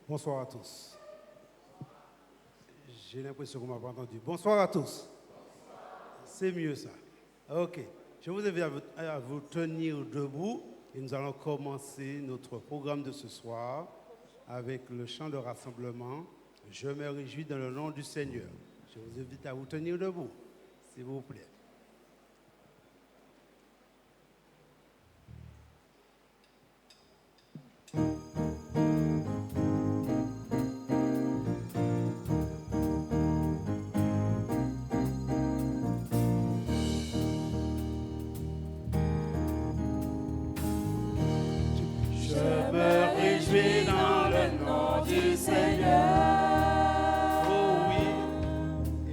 Bonsoir à tous. J'ai l'impression qu'on m'a pas entendu. Bonsoir à tous. C'est mieux ça. Ok. Je vous invite à vous tenir debout et nous allons commencer notre programme de ce soir avec le chant de rassemblement. Je me réjouis dans le nom du Seigneur. Je vous invite à vous tenir debout, s'il vous plaît. Je me réjouis dans le nom du Seigneur. Oh oui,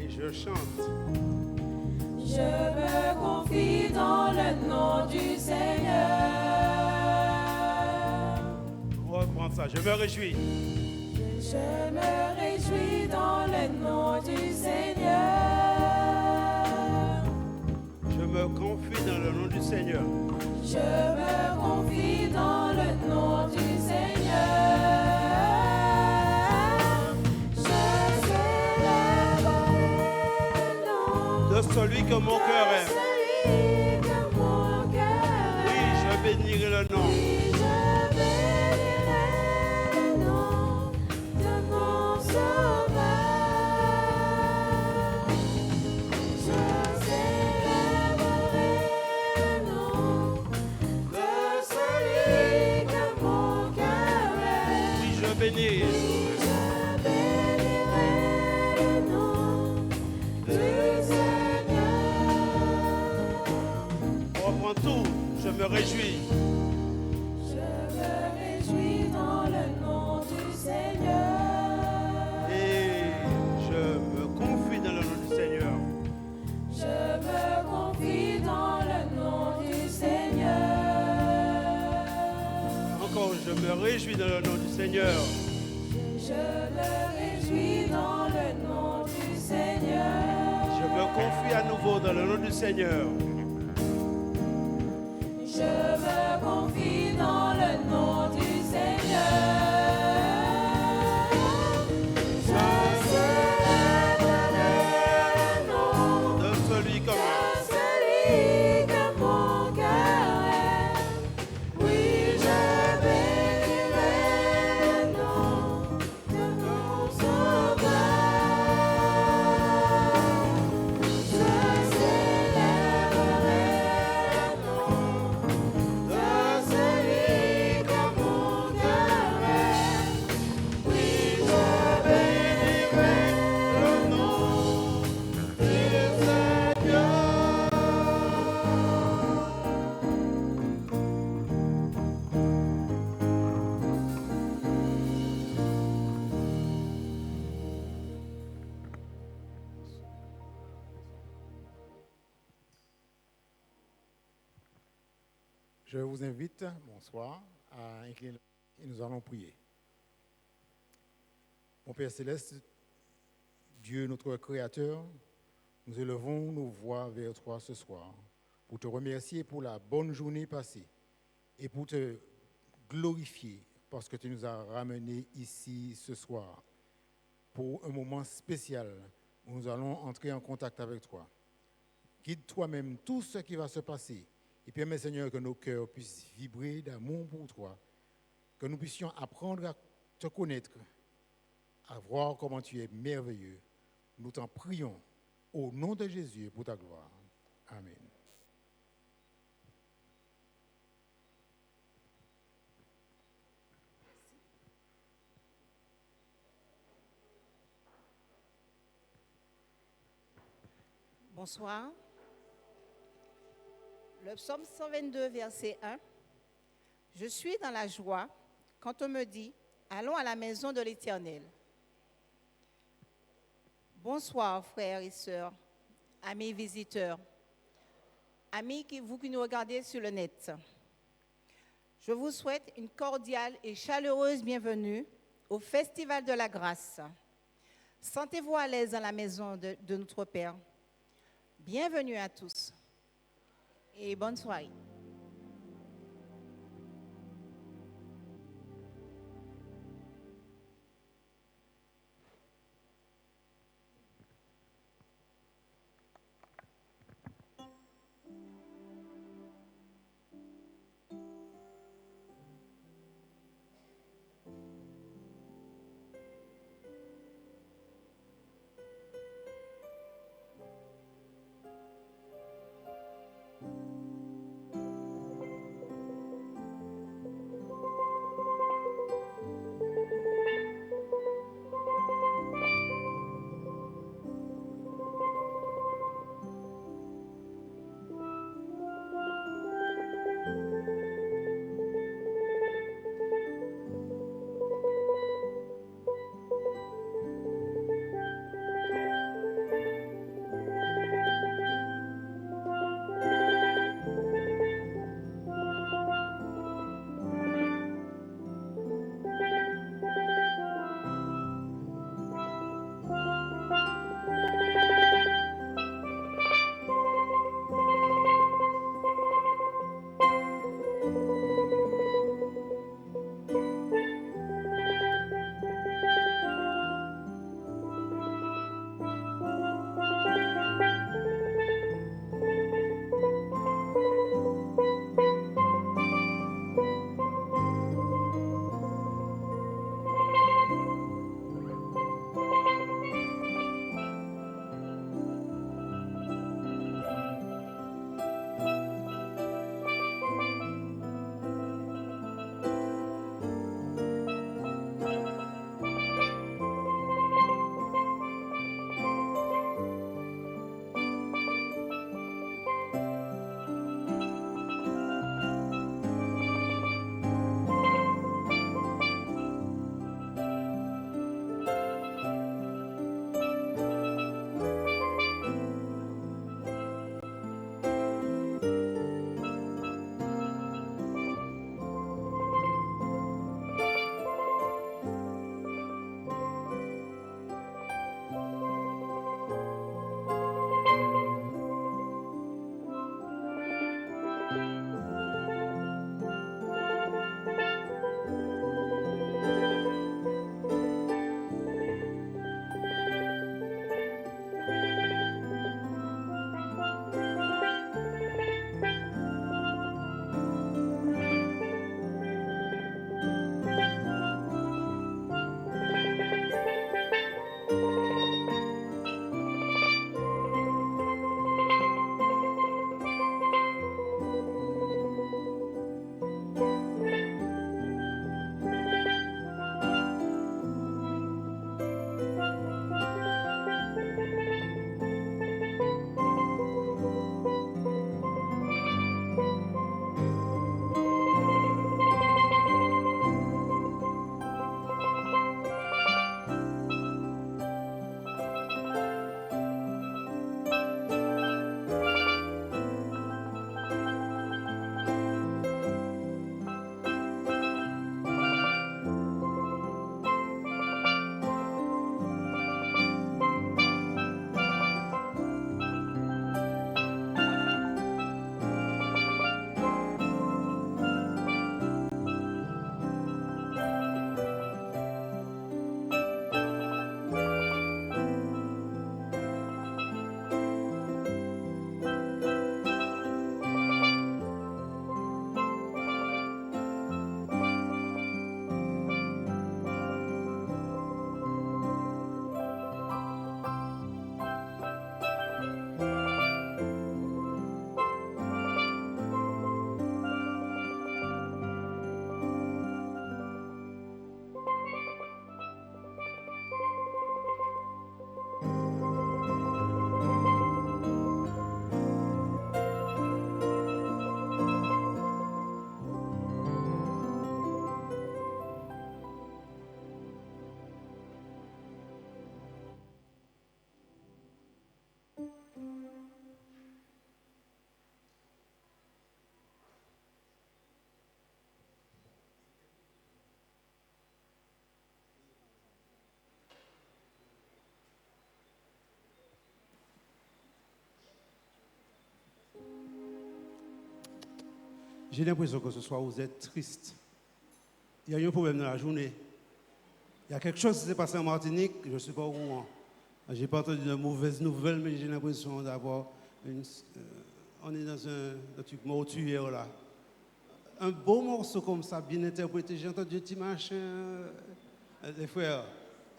et je chante. Je me confie dans le nom du Seigneur. On reprend ça. Je me réjouis. Je me réjouis dans le nom du Seigneur. Je me confie dans le nom du Seigneur. Je me confie dans le nom du Seigneur. Je célébrerai le nom De celui que mon cœur de aime. celui que mon cœur Oui, aime. je bénirai le nom. Oui, je bénirai le nom de mon Sauveur. Je célébrerai le nom de celui que mon cœur aime. Oui, je bénis. Oui, je bénirai le nom du Seigneur. On reprend tout. Je me réjouis. Je me réjouis dans le nom du Seigneur. Et je me confie dans le nom du Seigneur. Je me confie dans le nom du Seigneur. Encore, je me réjouis dans le nom du Seigneur. Je me réjouis dans le nom du Seigneur. Je me confie à nouveau dans le nom du Seigneur. Je me confie dans le nom du Seigneur. Je célébrerai le nom De celui de comme celui que mon cœur aime. Oui, je bénirai le nom de mon Sauveur. Je célébrerai le nom de celui que mon cœur aime. Oui, je bénirai le nom du Seigneur. Je vous invite, bonsoir, à incliner et nous allons prier. Mon Père Céleste, Dieu notre Créateur, nous élevons nos voix vers toi ce soir pour te remercier pour la bonne journée passée et pour te glorifier parce que tu nous as ramenés ici ce soir pour un moment spécial où nous allons entrer en contact avec toi. Guide toi-même tout ce qui va se passer et permets, Seigneur, que nos cœurs puissent vibrer d'amour pour toi, que nous puissions apprendre à te connaître, à voir comment tu es merveilleux. Nous t'en prions au nom de Jésus pour ta gloire. Amen. Bonsoir. Le psaume 122, verset 1. Je suis dans la joie quand on me dit, allons à la maison de l'Éternel. Bonsoir, frères et sœurs, amis visiteurs, amis vous qui nous regardez sur le net. Je vous souhaite une cordiale et chaleureuse bienvenue au Festival de la Grâce. Sentez-vous à l'aise dans la maison de notre Père. Bienvenue à tous et bonne soirée. J'ai l'impression que ce soir vous êtes triste. Il y a eu un problème dans la journée. Il y a quelque chose qui s'est passé en Martinique, je ne suis pas au courant. Je n'ai pas entendu de mauvaises nouvelles, mais j'ai l'impression d'avoir on est dans un truc mortuaire là. Un beau morceau comme ça, bien interprété. J'ai entendu un petit machin. Les frères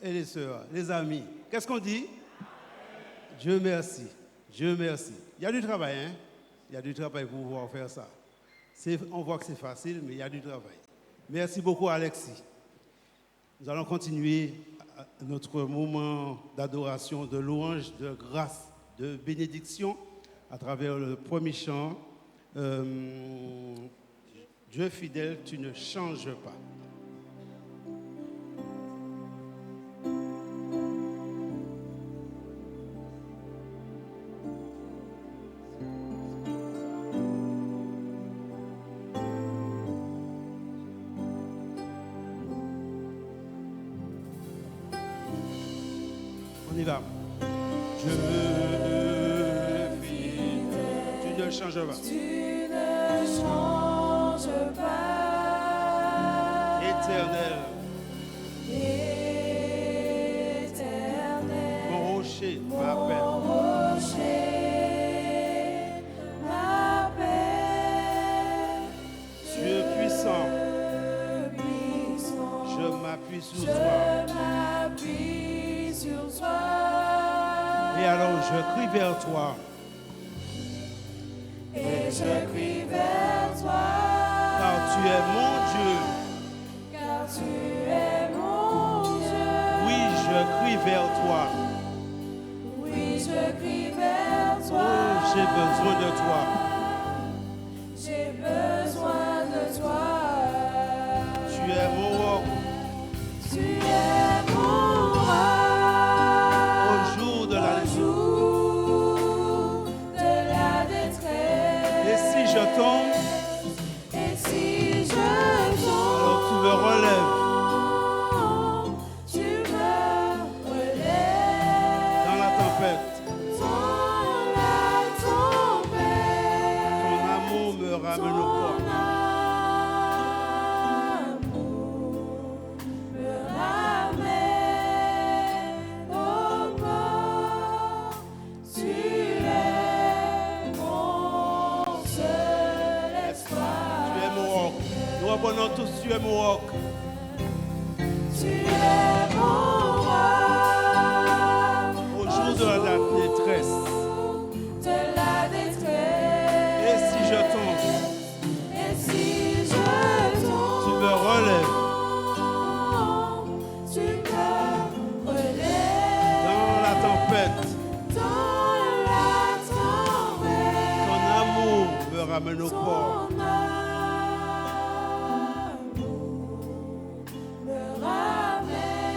et les sœurs, les amis. Qu'est-ce qu'on dit? Dieu merci. Dieu merci. Il y a du travail, hein? Il y a du travail pour pouvoir faire ça. On voit que c'est facile, mais il y a du travail. Merci beaucoup, Alexis. Nous allons continuer notre moment d'adoration, de louange, de grâce, de bénédiction à travers le premier chant. Dieu fidèle, tu ne changes pas. On y va. Dieu fidèle, tu ne changes pas. Tu ne changes pas. Éternel, Éternel, mon rocher mon m'appelle. rocher m'appelle. Dieu puissant, Puissant, je m'appuie sur je toi. m'appuie sur toi. Et alors je crie vers toi. Et je crie vers toi. Car tu es mon Dieu. Car tu es mon Dieu. Oui, je crie vers toi. Oui, je crie vers toi. Oh, j'ai besoin de toi. J'ai besoin de toi. Tu es mon roc. Tu es mon roi. Au jour de la Au jour de la détresse. Et si je tombe, Et si je tombe, alors tu me relèves. tu me relèves. Dans la tempête, Dans la tempête, ton amour me ramène au port. ton amour me ramène au port. Tu es mon seul espoir. Tu es mon roc. Nous reprenons tous, tu es mon roc. Tu es mon roi. Au jour de la détresse. De la détresse. Et si je tombe, Et si je tombe, tu me relèves. tu me relèves. Dans la tempête, Dans la tempête, ton amour me ramène au port. ton amour me ramène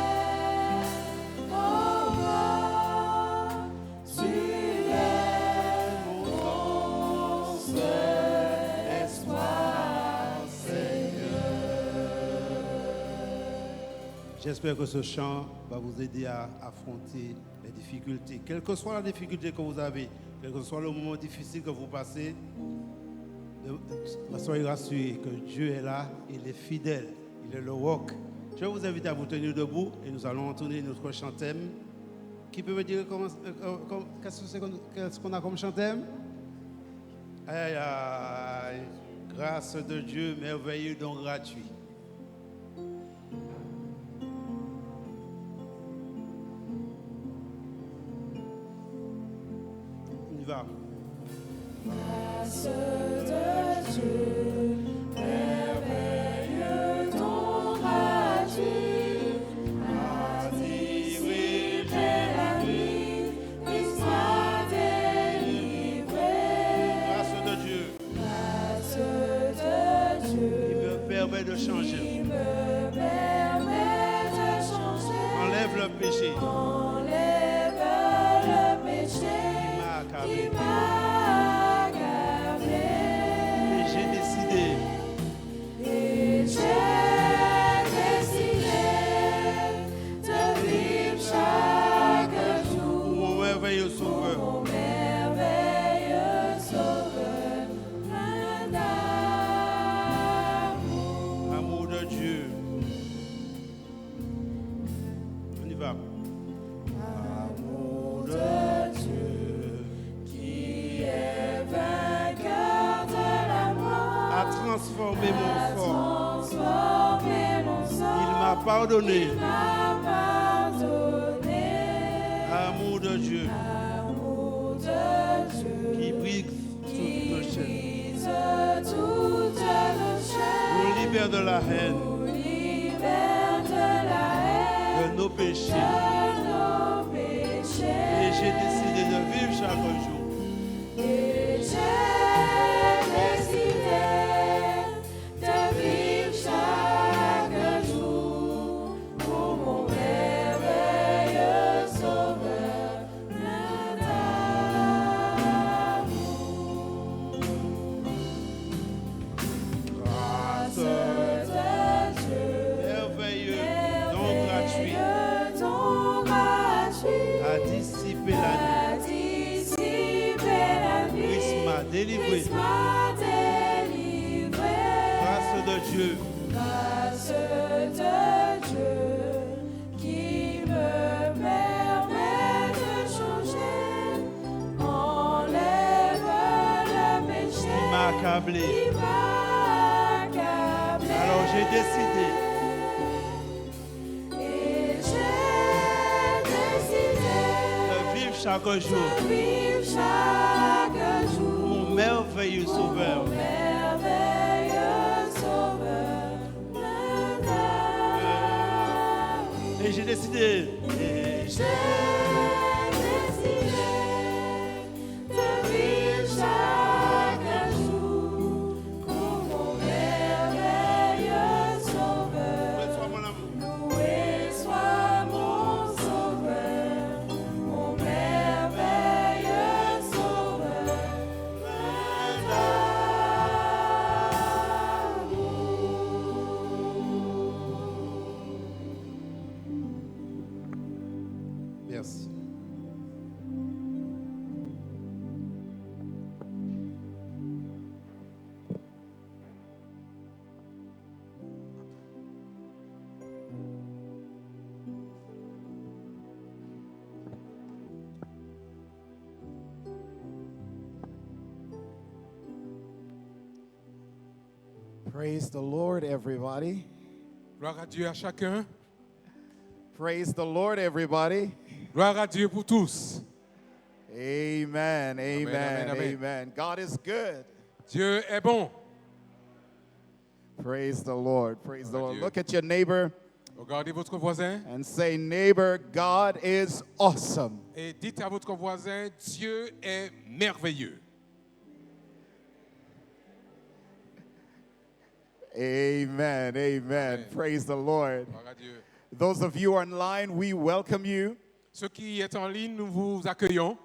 au port. Tu es mon seul espoir, J'espère que ce chant va vous aider à affronter les difficultés. Quelle que soit la difficulté que vous avez, quel que soit le moment difficile que vous passez, soyez rassurés que Dieu est là, il est fidèle, il est le roc. Je vais vous inviter à vous tenir debout et nous allons entonner notre chant thème. Qui peut me dire qu'est-ce qu'on a comme chant thème? Aïe, aïe, grâce de Dieu, merveilleux don gratuit. On y va. grâce de Dieu, merveilleux don gratuit, a dirigé la nuit, Christ m'a délivré. Grâce de Dieu, Grâce de Dieu, il me permet de changer. qui me permet de changer, Enlève le péché. enlève le péché Il m'a accablé. qui m'a accablé. Et j'ai décidé Et j'ai décidé de vivre chaque jour pour mon merveilleux sauveur. mon merveilleux sauveur, plein Amour de Dieu qui est vainqueur de la mort, a transformé mon sort. transformé mon sort, Il m'a pardonné. m'a pardonné. Amour de Dieu Amour de Dieu qui brise toutes nos chaînes, brise toutes nos chaînes, nous libère de la haine, nous libère de la haine, de nos péchés. de nos Et péchés. j'ai décidé de vivre chaque jour Et j'ai décidé de vivre chaque jour pour mon merveilleux Sauveur, plein d'amour. grâce De Dieu, merveilleux, don gratuit, merveilleux don gratuit, a dissipé la nuit. a dissipé la nuit. Christ m'a délivré. Christ m'a délivré. Grâce de Dieu Grâce de Dieu qui me permet de changer, enlève le péché qui m'a accablé. qui m'a accablé. Alors j'ai décidé Et j'ai décidé de vivre chaque jour de vivre chaque jour mon merveilleux Sauveur. merveilleux Sauveur, plein d'amour. Et j'ai décidé J'ai décidé de vivre chaque jour pour mon merveilleux Sauveur. Sois mon amour. Loué soit mon Sauveur, mon merveilleux Sauveur, plein Merci. Praise the Lord, everybody. Gloire à Dieu à chacun. Praise the Lord, everybody. Gloire à Dieu pour tous. Amen, amen, amen, amen. amen. God is good. Dieu est bon. Praise the Lord, praise the Gloire à Lord. Dieu. Look at your neighbor Regardez votre voisin and say, neighbor, God is awesome. et dites à votre voisin, Dieu est merveilleux. Amen, amen. Amen. Praise the Lord. Gloire à Dieu. Those of you online, we welcome you. Ceux qui êtes en ligne, nous vous accueillons.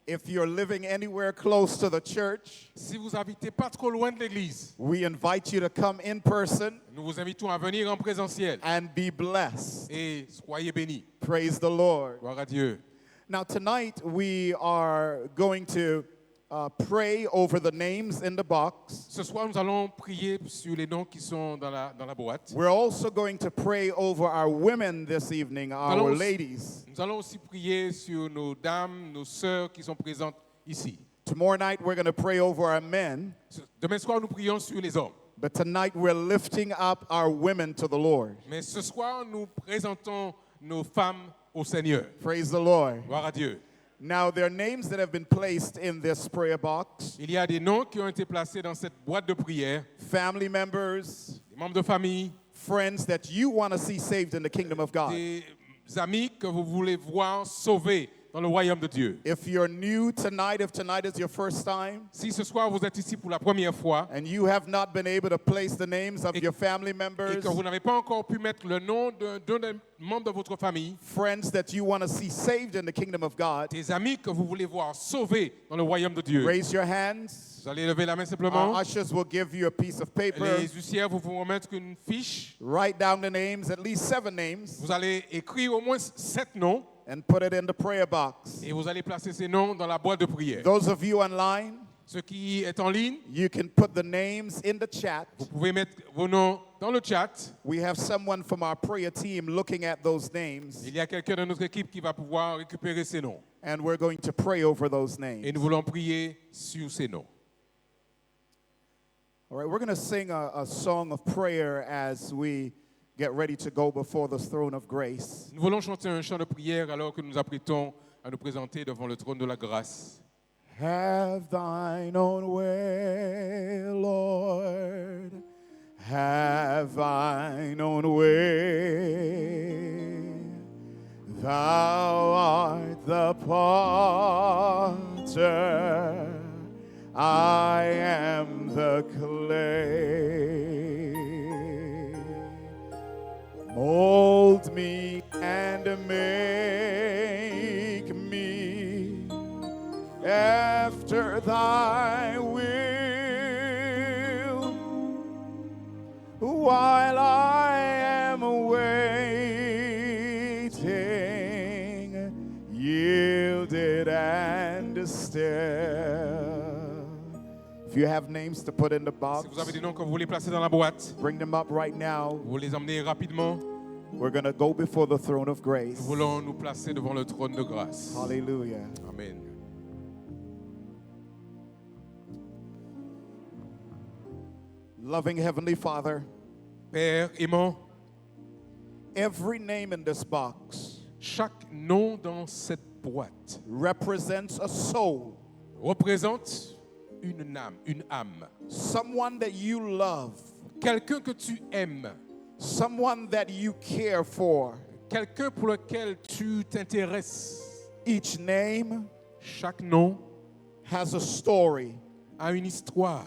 If you're living anywhere close to the church, Si vous habitez pas trop loin de l'église, we invite you to come in person nous vous invitons à venir en présentiel and be blessed. et soyez bénis. Praise the Lord. Gloire à Dieu. Now, tonight we are going to pray over the names in the box. Ce soir, nous allons prier sur les noms qui sont dans la boîte. We're also going to pray over our women this evening, our Allons- ladies. Nous allons aussi prier sur nos dames, nos sœurs qui sont présentes ici. Tomorrow night we're going to pray over our men, Demain soir, nous prions sur les hommes. but tonight we're lifting up our women to the Lord. Mais ce soir, nous présentons nos femmes au Seigneur. Praise the Lord. Gloire à Dieu. Now, there are names that have been placed in this prayer box. Il y a des noms qui ont été placés dans cette boîte de prière. Family members, Des membres de famille, friends that you want to see saved in the kingdom of God. des amis que vous voulez voir sauvés dans le royaume de Dieu. If you're new tonight, if tonight is your first time, Si ce soir vous êtes ici pour la première fois and you have not been able to place the names of Et- your family et members, que vous n'avez pas encore pu mettre le nom d'un des membres de votre famille, friends that you want to see saved in the kingdom of God, des amis que vous voulez voir sauvés dans le royaume de Dieu, raise your hands. vous allez lever la main Our simplement. ushers will give you a piece of paper. Les huissières vont vous remettre une fiche. Write down the names, at least 7 names, Vous allez écrire au moins 7 noms and put it in the prayer box. et vous allez placer ces noms dans la boîte de prière. Those of you online, Ce qui est en ligne, you can put the names in the chat. vous pouvez mettre vos noms dans le chat. We have someone from our prayer team looking at those names, Il y a quelqu'un de notre équipe qui va pouvoir récupérer ces noms. and we're going to pray over those Et names. nous voulons prier sur ces noms. All right, we're going to sing a song of prayer as we get ready to go before the throne of grace. Nous voulons chanter un chant de prière alors que nous nous apprêtons à nous présenter devant le trône de la grâce. Have thine own way, Lord. Have thine own way. Thou art the potter, I am the clay. Mold me and make me after thy will, while I am waiting, yielded and still. If you have names to put in the box, Si vous avez des noms que vous voulez placer dans la boîte, bring them up right now. vous les emmenez rapidement. We're going to go before the throne of Nous grace. voulons nous placer devant le trône de grâce. Hallelujah. Amen. Loving Heavenly Father, Père aimant, every name in this box chaque nom dans cette boîte represents a soul, représente une âme, someone that you love, quelqu'un que tu aimes, someone that you care for. quelqu'un pour lequel tu t'intéresses. Each name Chaque nom has a story. a une histoire.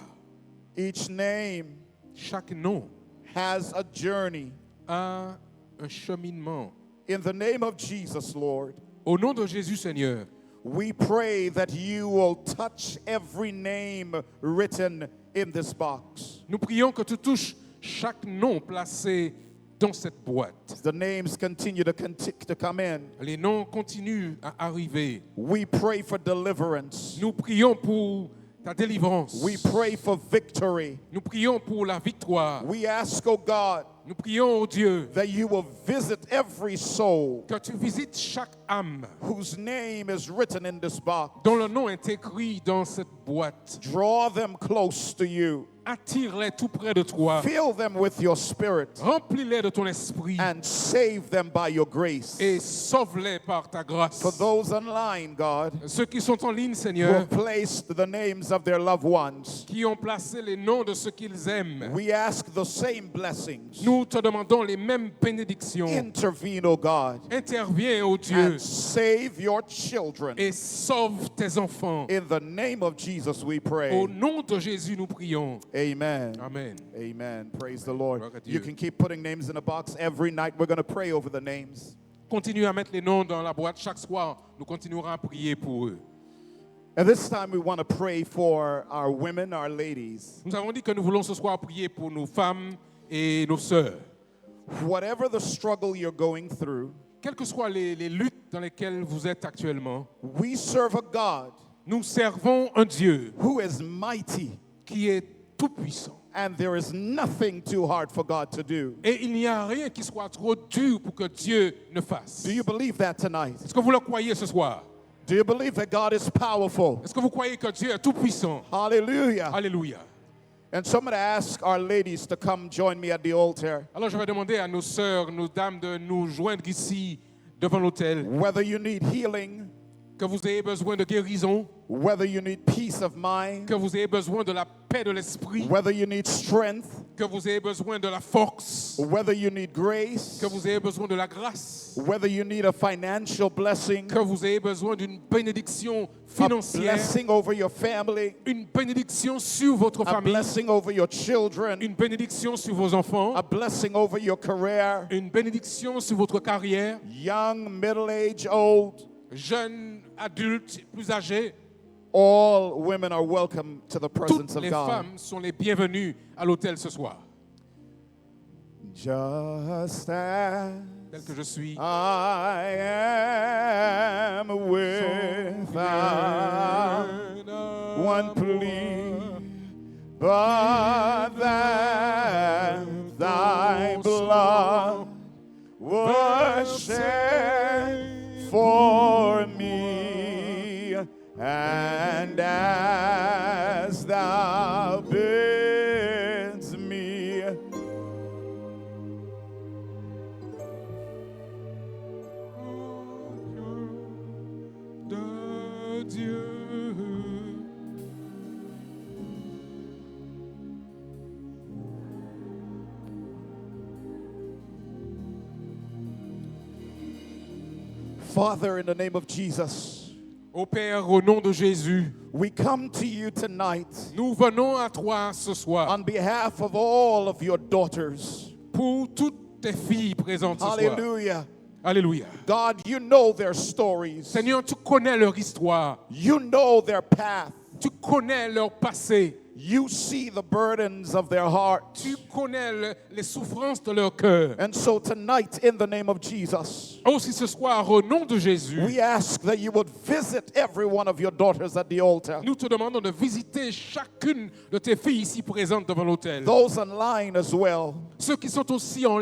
Each name Chaque nom has a journey. a un cheminement. In the name of Jesus, Lord, Au nom de Jésus Seigneur, we pray that you will touch every name written in this box. nous prions que tu touches chaque nom placé dans cette boîte. The names continue to come in. Les noms continuent à arriver. We pray for deliverance. Nous prions pour ta délivrance. We pray for victory. Nous prions pour la victoire. We ask, oh God, Nous prions, oh Dieu, that you will visit every soul que tu visites chaque âme whose name is written in this box. dont le nom est écrit dans cette boîte. Draw them close to you. Attire-les tout près de toi. Fill them with your spirit Remplis-les de ton esprit and save them by your grace. et sauve-les par ta grâce. For those online, God, Ceux qui sont en ligne, who Seigneur, have placed the names of their loved ones, qui ont placé les noms de ceux qu'ils aiment, we ask the same blessings. nous te demandons les mêmes bénédictions. Intervene, oh God, Interviens, ô Dieu, and save your children. et sauve tes enfants. In the name of Jesus, we pray. Au nom de Jésus, nous prions. Amen. Amen. Amen. Praise the Lord. Gloire à Dieu. You can keep putting names in a box every night. We're going to pray over the names. Continue à mettre les noms dans la boîte chaque soir. Nous continuerons à prier pour eux. And this time we want to pray for our women, our ladies. Nous avons dit que nous voulons ce soir prier pour nos femmes et nos sœurs. Whatever the struggle you're going through, Quelles que soient les luttes dans lesquelles vous êtes actuellement, we serve a God nous servons un Dieu who is mighty, qui est tout-puissant. and there is nothing too hard for God to do. Et il n'y a rien qui soit trop dur pour que Dieu ne fasse. Do you believe that tonight? Est-ce que vous le croyez ce soir? Do you believe that God is powerful? Est-ce que vous croyez que Dieu est tout-puissant? Hallelujah. Alléluia. And so I'm going to ask our ladies to come join me at the altar. Alors je vais demander à nos sœurs, nos dames de nous joindre ici devant l'autel. Whether you need healing, Que vous ayez besoin de guérison, whether you need peace of mind, que vous ayez besoin de la paix de l'esprit, whether you need strength, que vous ayez besoin de la force, whether you need grace, que vous ayez besoin de la grâce, whether you need a financial blessing, que vous ayez besoin d'une bénédiction a financière, blessing over your family, une bénédiction sur votre a famille, blessing over your children, une bénédiction sur vos enfants, a blessing over your career, une bénédiction sur votre carrière, young, middle-aged, old. jeunes, adultes, plus âgés. All women are welcome to the presence Toutes of les God. femmes sont les bienvenues à l'autel ce soir. Just as Tel que je suis, I am without one plea. for me, and as thou bids me. De Dieu. Father, in the name of Jesus, Ô Père, au nom de Jésus, we come to you tonight nous venons à toi ce soir on behalf of all of your daughters. pour toutes tes filles présentes ce soir. Hallelujah. Alléluia. God, you know their stories. Seigneur, tu connais leur histoire. You know their path. Tu connais leur passé. You see the burdens of their heart. Tu connais les souffrances de leur cœur. And so tonight, in the name of Jesus, Aussi ce soir, au nom de Jésus, we ask that you would visit every one of your daughters at the altar. nous te demandons de visiter chacune de tes filles ici présentes devant l'autel. Those online as well. Ceux qui sont aussi en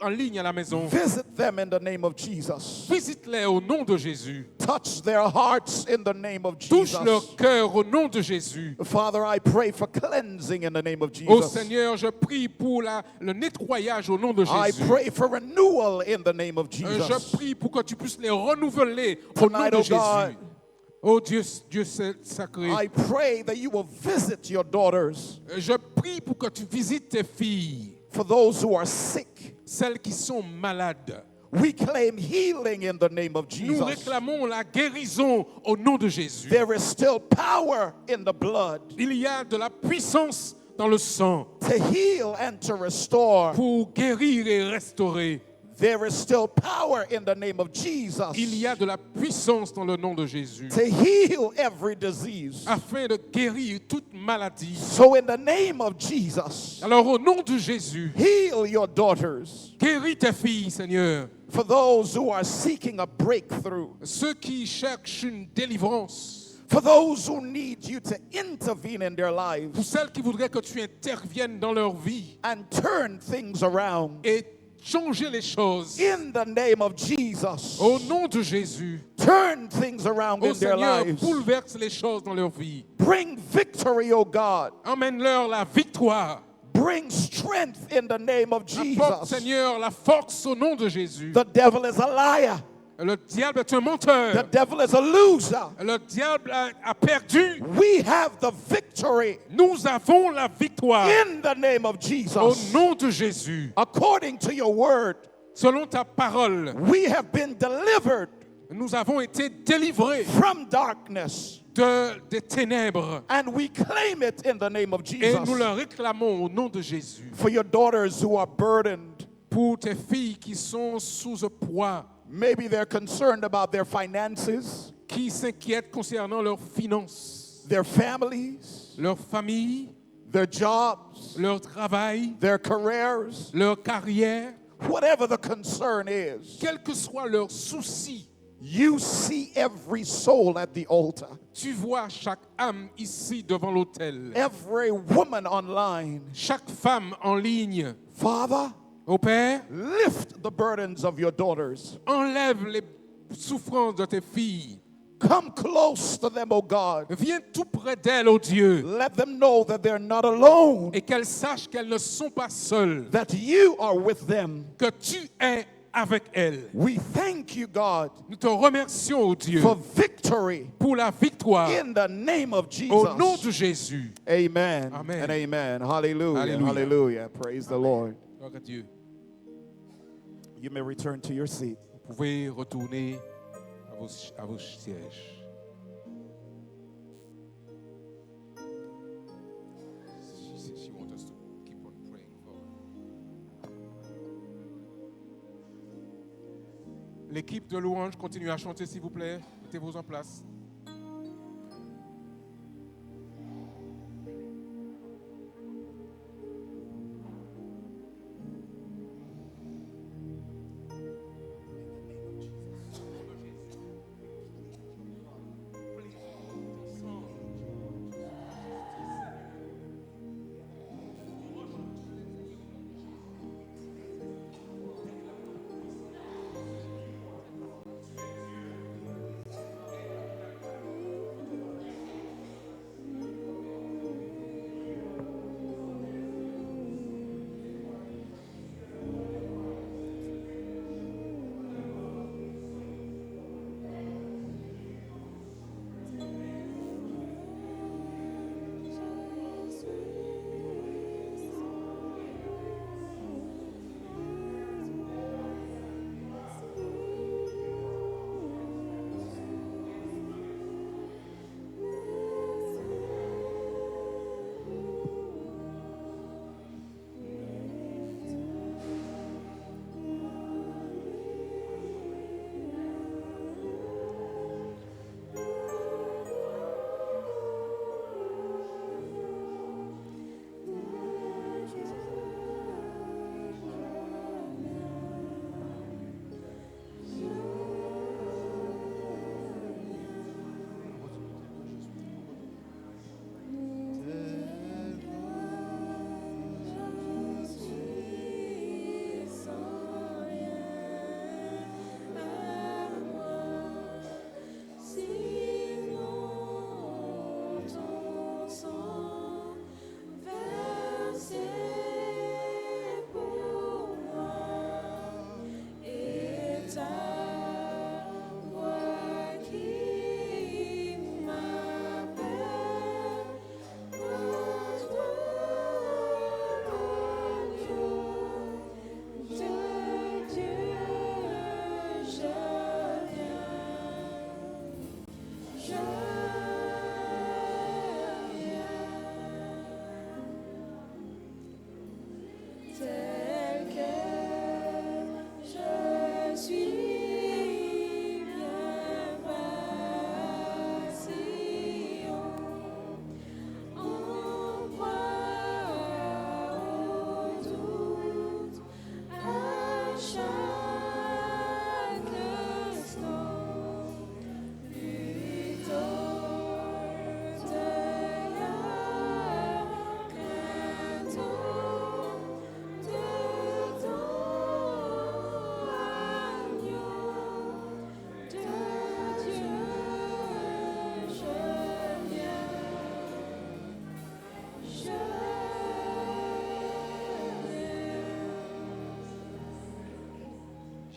ligne à la maison, Visit them in the name of Jesus. visite-les au nom de Jésus. Touch their hearts in the name of Touche leur Jesus. cœur au nom de Jésus. Father, I pray for cleansing in the name of Ô Jesus. Seigneur, je prie pour le nettoyage au nom de I Jésus. pray for renewal in the name of Je Jesus. prie pour que tu puisses les renouveler au nom Tonight, de oh Jésus. God, Oh Dieu sacré, I pray that you will visit your daughters, je prie pour que tu visites tes filles, for those who are sick. celles qui sont malades. We claim healing in the name of Nous Jesus. réclamons la guérison au nom de Jésus. There is still power in the blood Il y a de la puissance dans le sang to heal and to restore. pour guérir et restaurer. There is still power in the name of Jesus Il y a de la puissance dans le nom de Jésus to heal every disease. afin de guérir toute maladie. So in the name of Jesus, Alors au nom de Jésus, heal your daughters. guéris tes filles, Seigneur. For those who are seeking a breakthrough, Ceux qui cherchent une délivrance, for those who need you to intervene in their pour lives celles qui voudraient que tu interviennes dans leur vie and turn things around. et changer les choses. In the name of Jesus, Au nom de Jésus, turn things around ô in their Seigneur, lives. bouleverse les choses dans leur vie. Bring victory, O God. Emmène-leur la victoire. Bring strength in the name of Apporte, Jesus. Seigneur, la force au nom de Jésus. The devil is a liar. Le diable est un The menteur. devil is a loser. Le diable a perdu. We have the victory Nous avons la victoire. in the name of Au Jesus. nom de Jésus. According to your word, Selon ta parole, we have been delivered nous avons été délivrés from darkness, des ténèbres. and we claim it in the name of Et nous Jesus. le réclamons au nom de Jésus. For your daughters who are burdened, Pour tes filles qui sont sous poids, maybe they're concerned about their finances, qui s'inquiètent concernant leurs finances, their families, leur famille, their jobs, leur travail, their careers, leur carrière, whatever the concern is. quels que soient leurs soucis, You see every soul at the altar, tu vois chaque âme ici devant l'autel, every woman online. chaque femme en ligne. Father, Ô Père, lift the burdens of your daughters. enlève les souffrances de tes filles. Come close to them, O God. Viens tout près d'elles, ô Dieu, Let them know that they're not alone, et qu'elles sachent qu'elles ne sont pas seules, that you are with them. que tu es avec elles. We thank you, God, Nous te remercions, ô Dieu, for victory pour la victoire. in the name of Au nom de Jesus. Jésus. Amen, Amen. and amen. Hallelujah. Hallelujah. Hallelujah. Praise the Lord. Gloire à Dieu. You may return to your seat. Vous pouvez retourner à vos sièges. She wants us to keep on praying for her. L'équipe de louange continue à chanter, s'il vous plaît. Mettez-vous en place.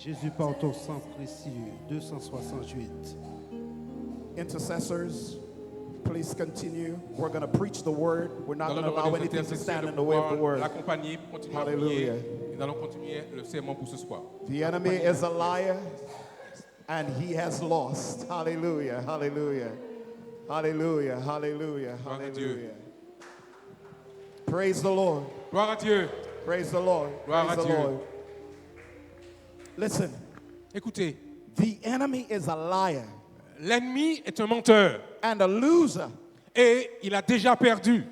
Jésus, par ton sang précieux, 268. Intercessors, please continue. We're going to preach the word. We're not Nous going to allons allow demander aux anything to intercesseurs stand de in the way of the pouvoir word. l'accompagner pour continuer à Hallelujah. prier. Et nous allons continuer le sermon pour ce soir. The enemy is a liar and he has lost. Hallelujah, hallelujah, hallelujah, hallelujah, Gloire à Dieu. hallelujah. Praise the Lord, Gloire à Dieu. praise the Lord, Gloire praise à the Dieu. Lord. Listen, Écoutez, the enemy is a liar l'ennemi est un menteur and a loser. et il a déjà perdu.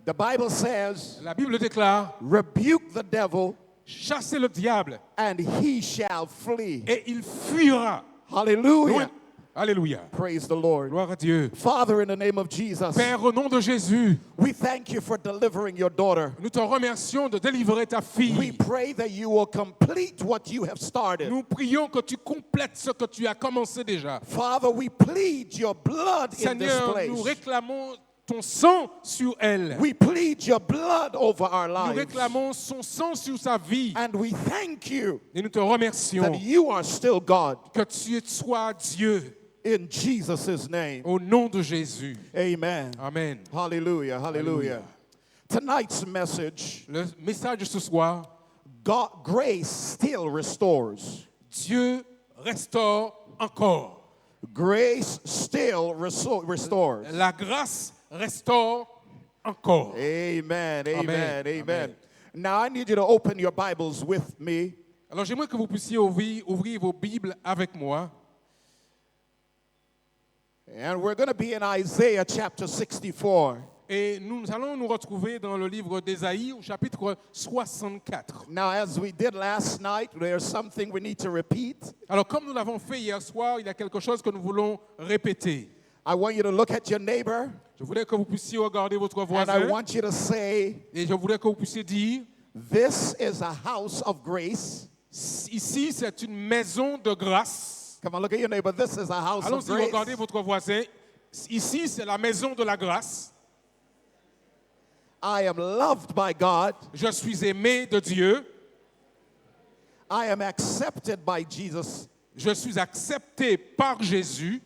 The Bible says, La Bible déclare, rebuke the devil chassez le diable and he shall flee. et il fuira. Hallelujah. Alléluia. Praise the Lord. Gloire à Dieu. Father, in the name of Jesus, Père, au nom de Jésus, we thank you for delivering your daughter. nous te remercions de délivrer ta We fille. pray that you will complete what you have started. Nous prions que tu complètes ce que tu as commencé déjà. Father, we plead your blood in this Seigneur, place. nous réclamons ton sang sur elle. We plead your blood over our Nous lives. réclamons son sang sur sa vie. And we thank you Et nous te remercions that you are still God. que tu sois Dieu. In Jesus' name. Au nom de Jésus. Amen. Amen. Hallelujah. Hallelujah. Tonight's message, Le message de ce soir, God, grace still restores. Dieu restaure encore. Grace still restores. La grâce restaure encore. Amen. Amen. Amen. Amen. Amen. Now I need you to open your Bibles with me. Alors j'aimerais que vous puissiez ouvrir vos Bibles avec moi. And we're going to be in Isaiah chapter 64. Et nous allons nous retrouver dans le livre d'Ésaïe au chapitre 64. Now, as we did last night, there's something we need to repeat. Alors comme nous l'avons fait hier soir, il y a quelque chose que nous voulons répéter. I want you to look at your neighbor, Je voudrais que vous puissiez regarder votre and I voisin want you to say, et je voudrais que vous puissiez dire, this is a house of grace. ici c'est une maison de grâce. Come on, look at your neighbor. This is a house of Allons-y, grace. regardez votre voisin. Ici c'est la maison de la grâce. I am loved by God. Je suis aimé de Dieu. I am accepted by Jesus. Je suis accepté par Jésus.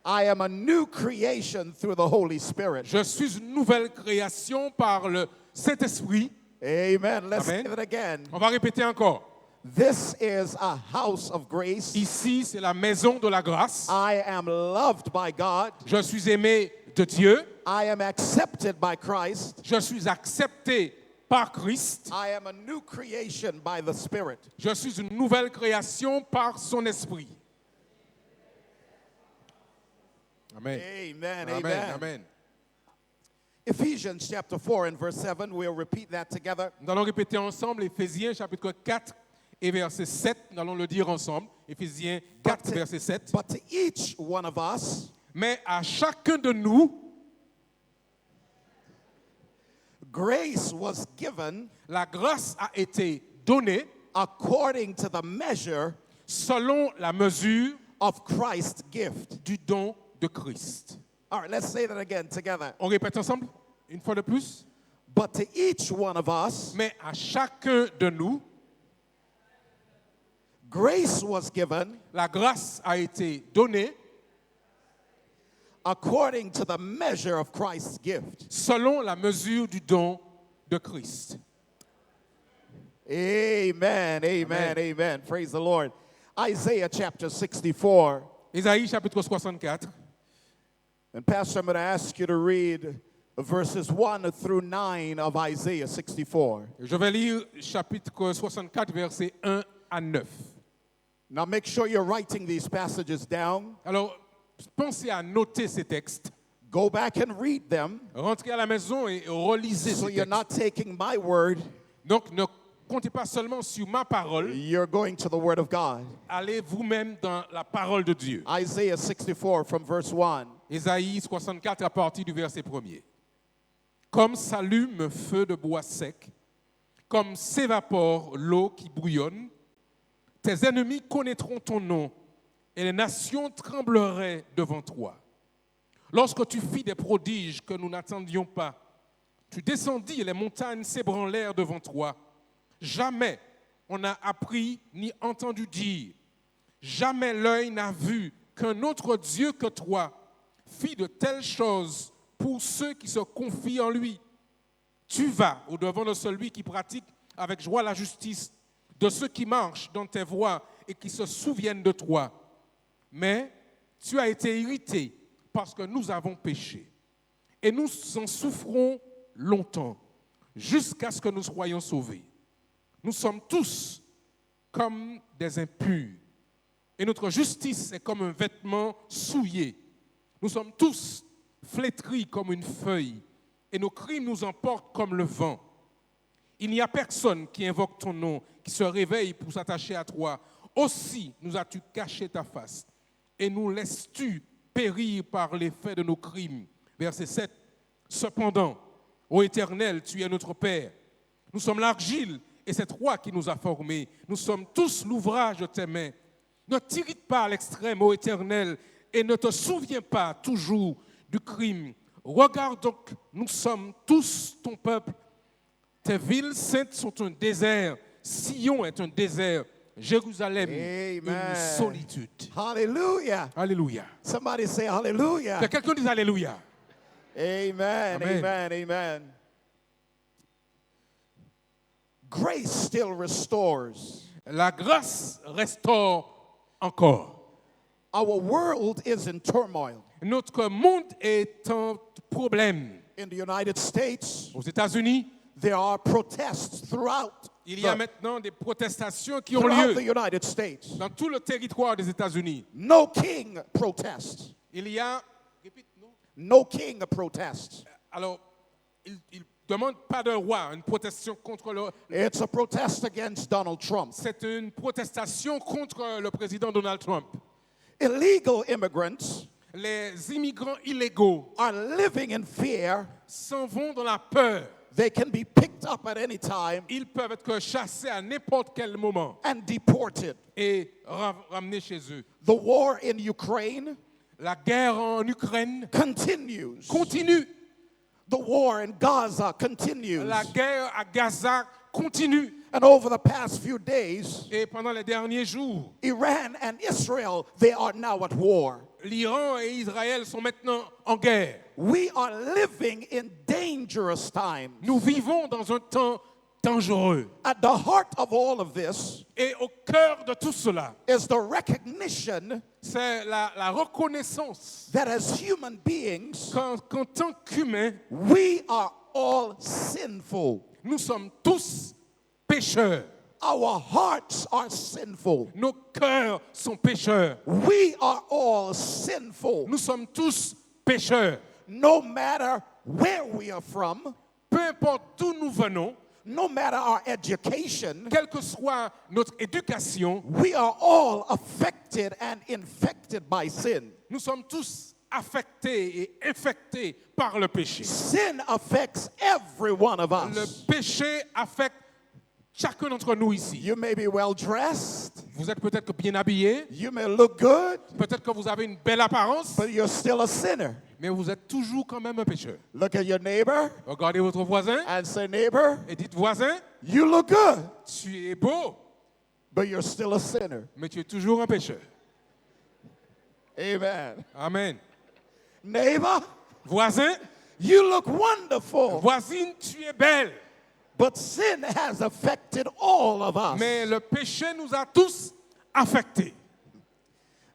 I am a new creation through the Holy Spirit. Je suis une nouvelle création par le Saint-Esprit. Amen. Let's Amen. say that again. On va répéter encore. This is a house of grace. Ici, c'est la maison de la grâce. I am loved by God. Je suis aimé de Dieu. I am accepted by Christ. Je suis accepté par Christ. I am a new creation by the Spirit. Je suis une nouvelle création par son esprit. Amen. Amen. Amen. Amen. Amen. Ephesians chapter 4 and verse 7. We'll repeat that together. Nous allons répéter ensemble Éphésiens chapitre 4 et verset 7. Nous allons le dire ensemble. Éphésiens 4 verset 7. But to each one of us, Mais à chacun de nous, grace was given la grâce a été donnée according to the measure selon la mesure of Christ's gift. du don de Christ. All right, let's say that again together. On répète ensemble, une fois de plus. But to each one of us, Mais à chacun de nous, grace was given la grâce a été donnée according to the measure of Christ's gift. selon la mesure du don de Christ. Amen, amen, Amen. amen. Praise the Lord. Isaiah chapter 64. Ésaïe chapitre 64. And Pastor, I'm going to ask you to read verses 1 through 9 of Isaiah 64. Je vais lire chapitre 64, versets 1 à 9. Now make sure you're writing these passages down. Alors, pensez à noter ces textes. Go back and read them Rentrez à la maison et relisez so ces you're textes. not taking my word, Donc, ne comptez pas seulement sur ma parole, you're going to the word of God. allez vous-même dans la parole de Dieu. Isaiah 64 from verse 1. Ésaïe 64 à partir du verset 1er. Comme s'allume un feu de bois sec, comme s'évapore l'eau qui bouillonne, tes ennemis connaîtront ton nom et les nations trembleraient devant toi. Lorsque tu fis des prodiges que nous n'attendions pas, tu descendis et les montagnes s'ébranlèrent devant toi. Jamais on n'a appris ni entendu dire. Jamais l'œil n'a vu qu'un autre Dieu que toi fit de telles choses pour ceux qui se confient en lui. Tu vas au-devant de celui qui pratique avec joie la justice, de ceux qui marchent dans tes voies et qui se souviennent de toi. Mais tu as été irrité parce que nous avons péché. Et nous en souffrons longtemps, jusqu'à ce que nous soyons sauvés. Nous sommes tous comme des impurs, et notre justice est comme un vêtement souillé. Nous sommes tous flétris comme une feuille, et nos crimes nous emportent comme le vent. Il n'y a personne qui invoque ton nom, qui se réveille pour s'attacher à toi. Aussi nous as-tu caché ta face, et nous laisses-tu périr par l'effet de nos crimes. Verset 7. Cependant, ô Éternel, tu es notre Père. Nous sommes l'argile, et c'est toi qui nous as formés. Nous sommes tous l'ouvrage de tes mains. Ne t'irrite pas à l'extrême, ô Éternel, et ne te souviens pas toujours du crime. Regarde donc, nous sommes tous ton peuple. Tes villes saintes sont un désert. Sion est un désert. Jérusalem, une Amen. solitude. Hallelujah. Alléluia. Somebody say hallelujah. Que quelqu'un dise Alléluia. Amen. Amen. Amen. Amen. Grace still restores. La grâce restaure encore. Our world is in turmoil. Notre monde est en problème. In the United States, Aux États-Unis, there are protests throughout il y a the, maintenant des protestations qui ont throughout the lieu United States. dans tout le territoire des États-Unis. No king protests. Il y a, répète, non? No king protests. Alors, il demande pas de roi, une protestation contre le. It's a protest against Donald Trump. C'est une protestation contre le président Donald Trump. Illegal immigrants Les immigrants illégaux are living in fear. s'en vont dans la peur. They can be picked up at any time Ils peuvent être chassés à n'importe quel moment and deported. et ramenés chez eux. The war in Ukraine La guerre en Ukraine continues. continue. The war in Gaza continues. La guerre à Gaza continue. And over the past few days, Et pendant les derniers jours, Iran and Israel, they are now at war. l'Iran et Israël sont maintenant en guerre. We are living in dangerous times. Nous vivons dans un temps dangereux. At the heart of all of this Et au cœur de tout cela, is the recognition c'est la reconnaissance that as human beings, qu'en tant qu'humains, we are all sinful. nous sommes tous pécheurs. Our hearts are sinful. Nos cœurs sont pécheurs. We are all sinful. Nous sommes tous pécheurs. No matter where we are from, Peu importe d'où nous venons, no matter our education, quelle que soit notre éducation, we are all affected and infected by sin. nous sommes tous affectés et infectés par le péché. Sin affects every one of Le us. péché affecte chacun d'entre nous ici. You may be well dressed, Vous êtes peut-être que bien habillé, you may look good, peut-être que vous avez une belle apparence, but you're still a sinner. mais vous êtes toujours quand même un pécheur. Look at your neighbor Regardez votre voisin and say, neighbor, et dites, voisin, you look good, tu es beau, but you're still a sinner. mais tu es toujours un pécheur. Amen. Amen. Neighbor, Voisin, you look wonderful, voisine, tu es belle, but sin has affected all of us. mais le péché nous a tous affectés.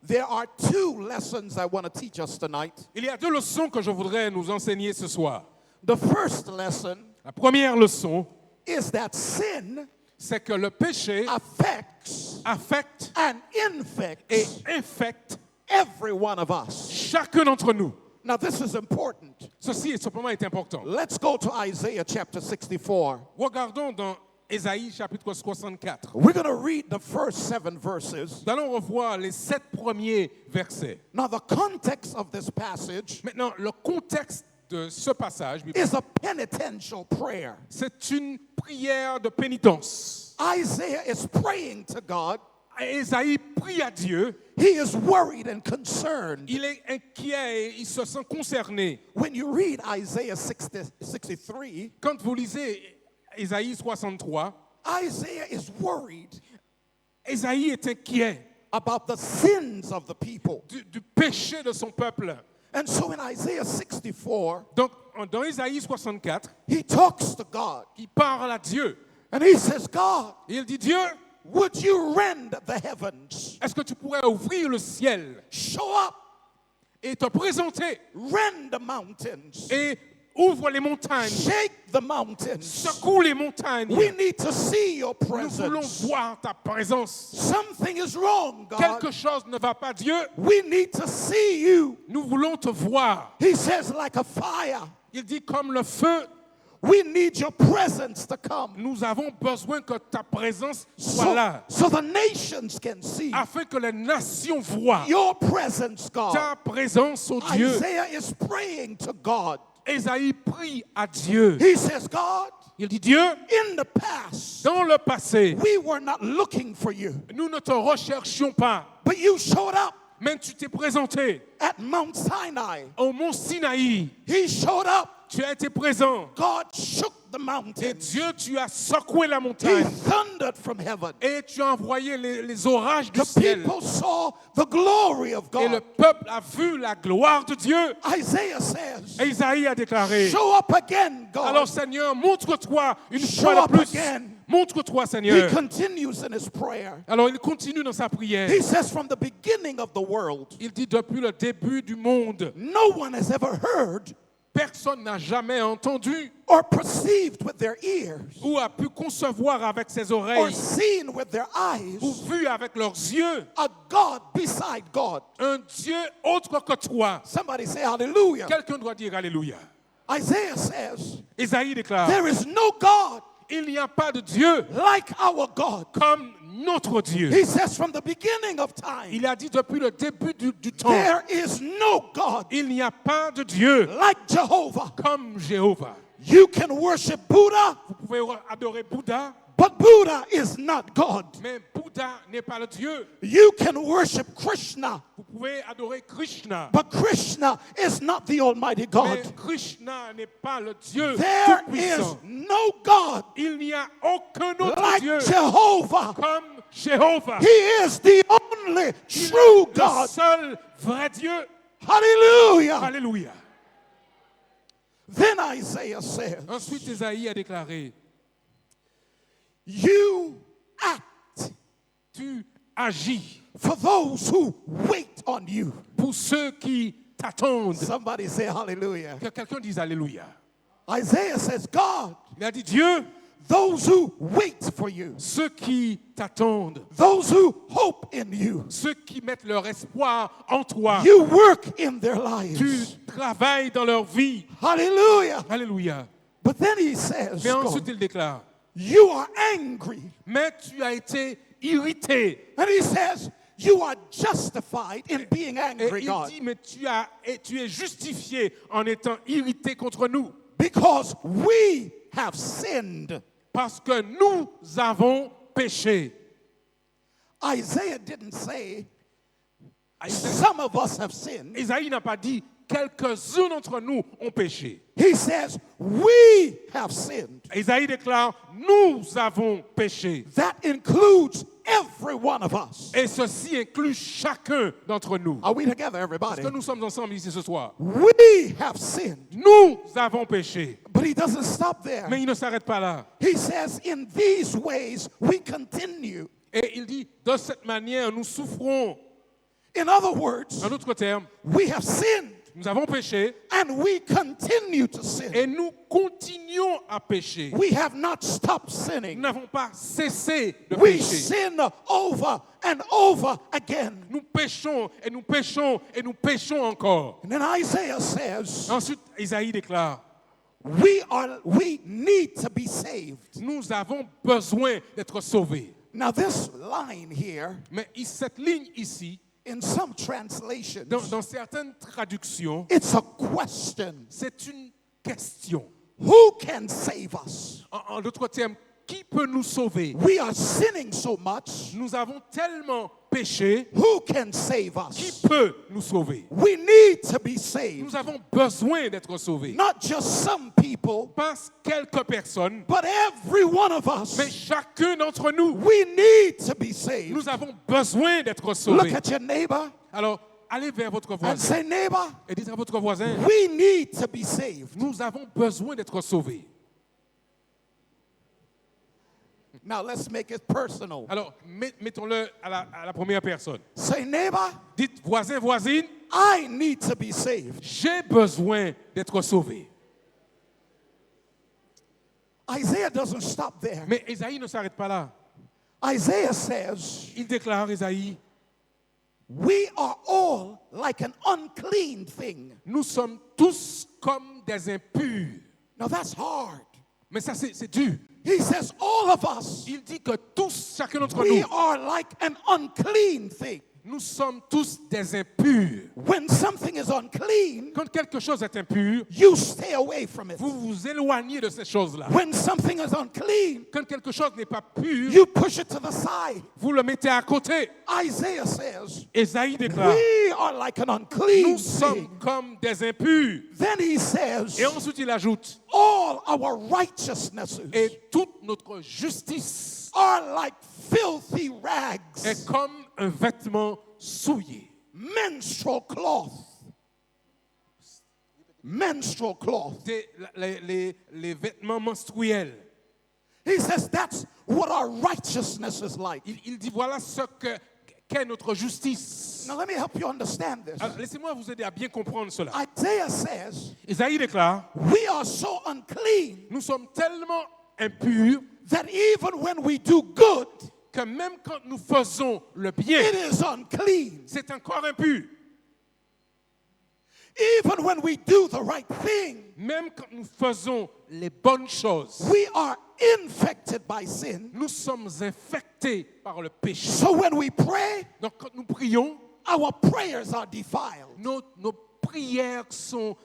There are two lessons I want to teach us tonight. Il y a deux leçons que je voudrais nous enseigner ce soir. The first lesson La première leçon, is that sin c'est que le péché affects affecte and et infects infecte every one of us. chacun d'entre nous. Now, this is important. Ceci est simplement important. Let's go to Isaiah chapter 64. Regardons dans Ésaïe chapitre 64. We're going to read the first 7 verses. Nous allons revoir les 7 premiers versets. Now, the context of this passage Maintenant, le contexte de ce passage, is a penitential prayer. c'est une prière de pénitence. Isaiah is praying to God. Ésaïe prie à Dieu. He is worried and concerned. Il est inquiet et il se sent concerné. When you read Isaiah 63, Quand vous lisez Ésaïe 63, Isaiah is worried Ésaïe est inquiet about the sins of the people. du péché de son peuple. And so in Isaiah 64, Donc, dans Ésaïe 64, he talks to God il parle à Dieu. and he says, God, Et il dit, Dieu, would you rend the heavens? est-ce que tu pourrais ouvrir le ciel Show up, et te présenter rend the mountains, et ouvre les montagnes, shake the mountains. secoue les montagnes. We need to see your Nous voulons presence. voir ta présence. Something is wrong, God. Quelque chose ne va pas, Dieu. We need to see you. Nous voulons te voir. He says, like a fire. Il dit comme le feu, We need your presence to come nous avons besoin que ta présence soit là, so the nations can see afin que les nations voient your presence, God. ta présence, ô Dieu. Isaiah is praying to God. Ésaïe prie à Dieu. He says, God, Il dit, Dieu, in the past, dans le passé, we were not looking for you, nous ne te recherchions pas, but you showed up mais tu t'es présenté at Mount Sinai. au mont Sinaï. He showed up. Tu as été présent. God shook the Et mountains. Dieu, tu as secoué la He montagne. thundered from heaven. Et tu as envoyé les orages du The ciel. people saw the glory of Et le God. peuple a vu la gloire de Dieu. Isaiah says, Et Isaïe a déclaré, show up again, alors God. Seigneur, montre-toi une Show fois de up plus. again. Montre-toi, He Seigneur. continues in his prayer. Alors il continue dans sa prière. He says, from the beginning of the world, Il dit, depuis le début du monde, no one has ever heard personne n'a jamais entendu or perceived with their ears ou a pu concevoir avec ses or oreilles seen with their eyes ou vu avec leurs yeux a God beside God. un Dieu autre que toi. Somebody say hallelujah. Quelqu'un doit dire Alléluia. Isaiah says, Isaïe déclare, there is no God il n'y a pas de Dieu like our God. comme notre Dieu. He says from the beginning of time, Il a dit depuis le début du temps, there is no God il n'y a pas de Dieu like Jehovah. comme Jéhovah. You can worship Buddha, Vous pouvez adorer Bouddha, but Buddha is not God. mais Bouddha n'est pas le Dieu. You can worship Krishna, Vous pouvez adorer Krishna, but Krishna is not the Almighty God. mais Krishna n'est pas le Dieu There is tout-puissant. no God Il n'y a aucun autre like Dieu Jehovah. comme Jéhovah. He is the only Il true est le God. seul vrai Dieu. Hallelujah. Alléluia. Then Isaiah says, Ensuite, Isaïe a déclaré, you act tu agis for those who wait on you. pour ceux qui t'attendent. Somebody say hallelujah. Que quelqu'un dise Alléluia. Isaiah says, God, Il a dit, Dieu, those who wait for you, ceux qui t'attendent, those who hope in you, ceux qui mettent leur espoir en toi, you work in their tu lives. travailles dans leur vie. Hallelujah. Alléluia. But then he says, Mais ensuite, God, il déclare, you are angry. mais tu as été irrité. And he says, you are justified in being Et angry, il God, dit, mais tu es justifié en étant irrité contre nous. because we have sinned. Parce que nous avons péché. Isaiah didn't say, Isaïe some of us have sinned. Isaïe n'a pas dit, quelques-uns d'entre nous ont péché. He says, we have sinned. Isaïe déclare, nous avons péché. That includes every one of us. Et ceci inclut chacun d'entre nous. Are we together, Parce everybody? que nous sommes ensemble ici ce soir. We have sinned. Nous avons péché. But he doesn't stop there. Mais il ne s'arrête pas là. He says, in these ways, we continue. Et il dit, de cette manière, nous souffrons. In other words, En d'autres termes, we have sinned nous avons péché and we continue to sin. et nous continuons à pécher. We have not stopped Nous sinning. n'avons pas cessé de We pécher. sin over and over again. Nous péchons et nous péchons et nous péchons encore. And then Isaiah says, Ensuite, Isaïe déclare, we need to be saved. nous avons besoin d'être sauvés. Now this line here, Mais cette ligne ici, in some translations, dans certaines traductions, it's a question. c'est une question. Who can save us? En d'autres termes, qui peut nous sauver? We are sinning so much. Nous avons tellement péché. Who can save Qui us? peut nous sauver? We need to be saved. Nous avons besoin d'être sauvés. Not just some people, Pas quelques personnes, but every one of mais us. chacun d'entre nous. We need to be saved. Nous avons besoin d'être Look sauvés. at your neighbor Alors, allez vers votre and voisin say, neighbor, et dites à votre voisin, we need to be saved. nous avons besoin d'être sauvés. Now let's make it personal. Alors, mettons-le à la première personne. Say, neighbor, Dites, voisin, voisine, I need to be saved. j'ai besoin d'être sauvé. Isaiah doesn't stop there. Mais Ésaïe ne s'arrête pas là. Isaiah says, Il déclare, Ésaïe, we are all like an unclean thing. nous sommes tous comme des impurs. Now that's hard. Mais ça, c'est dur. He says, all of us, Il dit que tous, chacun d'entre we nous, are like an unclean thing. nous sommes tous des impurs. When something is unclean, Quand quelque chose est impur, you stay away from it. vous vous éloignez de ces choses-là. When something is unclean, Quand quelque chose n'est pas pur, you push it to the side. vous le mettez à côté. Isaiah says, Ésaïe déclare, we are like an unclean nous sommes thing. comme des impurs. Then he says, Et ensuite il ajoute, all our righteousnesses et toute notre justice are like filthy rags, est comme un vêtement souillé. menstrual cloth. Menstrual cloth. C'est les vêtements menstruels. He says that's what our righteousness is like. Il dit, voilà ce qu'est notre justice. Now let me help you understand this. Alors, laissez-moi vous aider à bien comprendre cela. Isaiah says, Isaïe déclare, we are so unclean nous sommes tellement impurs that even when we do good, que même quand nous faisons le bien, it is unclean. c'est encore impur. Even when we do the right thing, Même quand nous faisons les bonnes choses, we are infected by sin. nous sommes infectés par le péché. So when we pray, Donc quand nous prions, our prayers are defiled. nos prières sont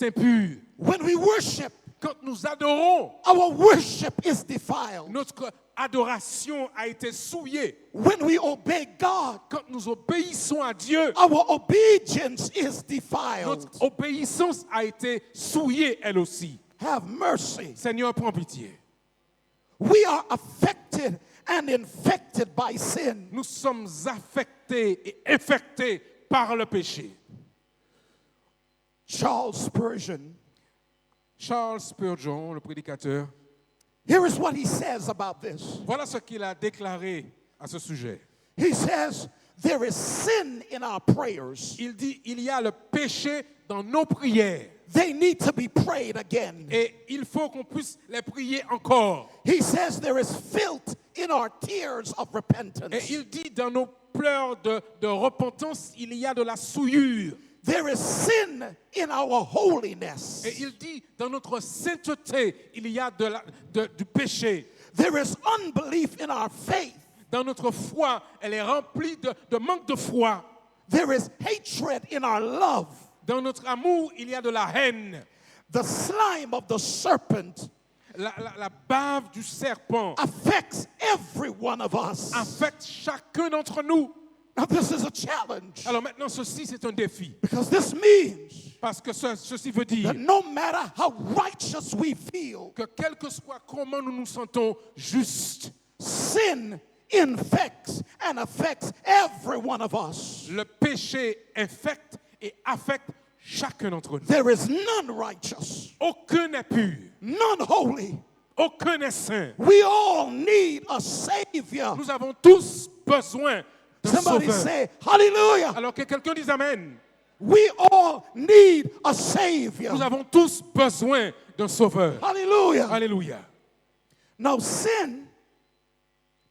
impures. When we worship, Quand nous adorons, our worship is defiled. notre adoration a été souillée. When we obey God, Quand nous obéissons à Dieu, our obedience is defiled. notre obéissance a été souillée elle aussi. Have mercy. Seigneur, prends pitié. We are affected and infected by sin. Nous sommes affectés et infectés par le péché. Charles Spurgeon, Charles Spurgeon, le prédicateur, here is what he says about this. voilà ce qu'il a déclaré à ce sujet. He says, there is sin in our prayers. Il dit, il y a le péché dans nos prières They need to be prayed again. et il faut qu'on puisse les prier encore. He says there is filth in our tears of Et repentance. il dit, dans nos pleurs de repentance, il y a de la souillure. There is sin in our holiness. Et il dit, dans notre sainteté, il y a du péché. There is unbelief in our faith. Dans notre foi, elle est remplie de manque de foi. There is hatred in our love. Dans notre amour, il y a de la haine. The slime of the serpent La bave du serpent affects every one of us. affecte chacun d'entre nous. Now, this is a challenge Alors maintenant, ceci, c'est un défi. because this means Parce que ceci veut dire that no matter how righteous we feel, que quel que soit comment nous nous sentons justes, sin infects and affects every one of us. le péché infecte et affecte chacun d'entre nous. There is none righteous, Aucun n'est pur, none holy. aucun n'est saint. We all need a Savior. Nous avons tous besoin d'un Somebody sauveur. say, hallelujah. Alors que quelqu'un dise Amen. We all need a Savior. Nous avons tous besoin d'un sauveur. Hallelujah. Alléluia. Now, sin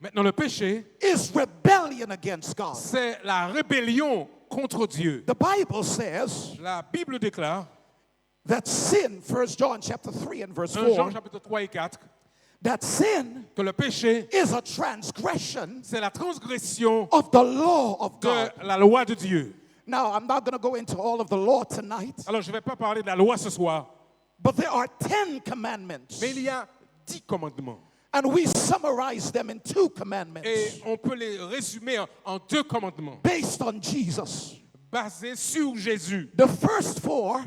Maintenant, le péché, is rebellion against God. c'est la rébellion contre Dieu. The Bible says La Bible déclare, that sin, 1 John chapter 3 and verse 1 Jean 4, chapitre 3 et 4, that sin que le péché, is a transgression c'est la transgression of the law of de God. la loi de Dieu. Now, I'm not going to go into all of the law tonight, Alors, je ne vais pas parler de la loi ce soir, but there are 10 commandments mais il y a 10 commandements. And we summarize them in 2 commandments Et on peut les résumer en 2 commandements based on Jesus. basés sur Jésus. The first 4,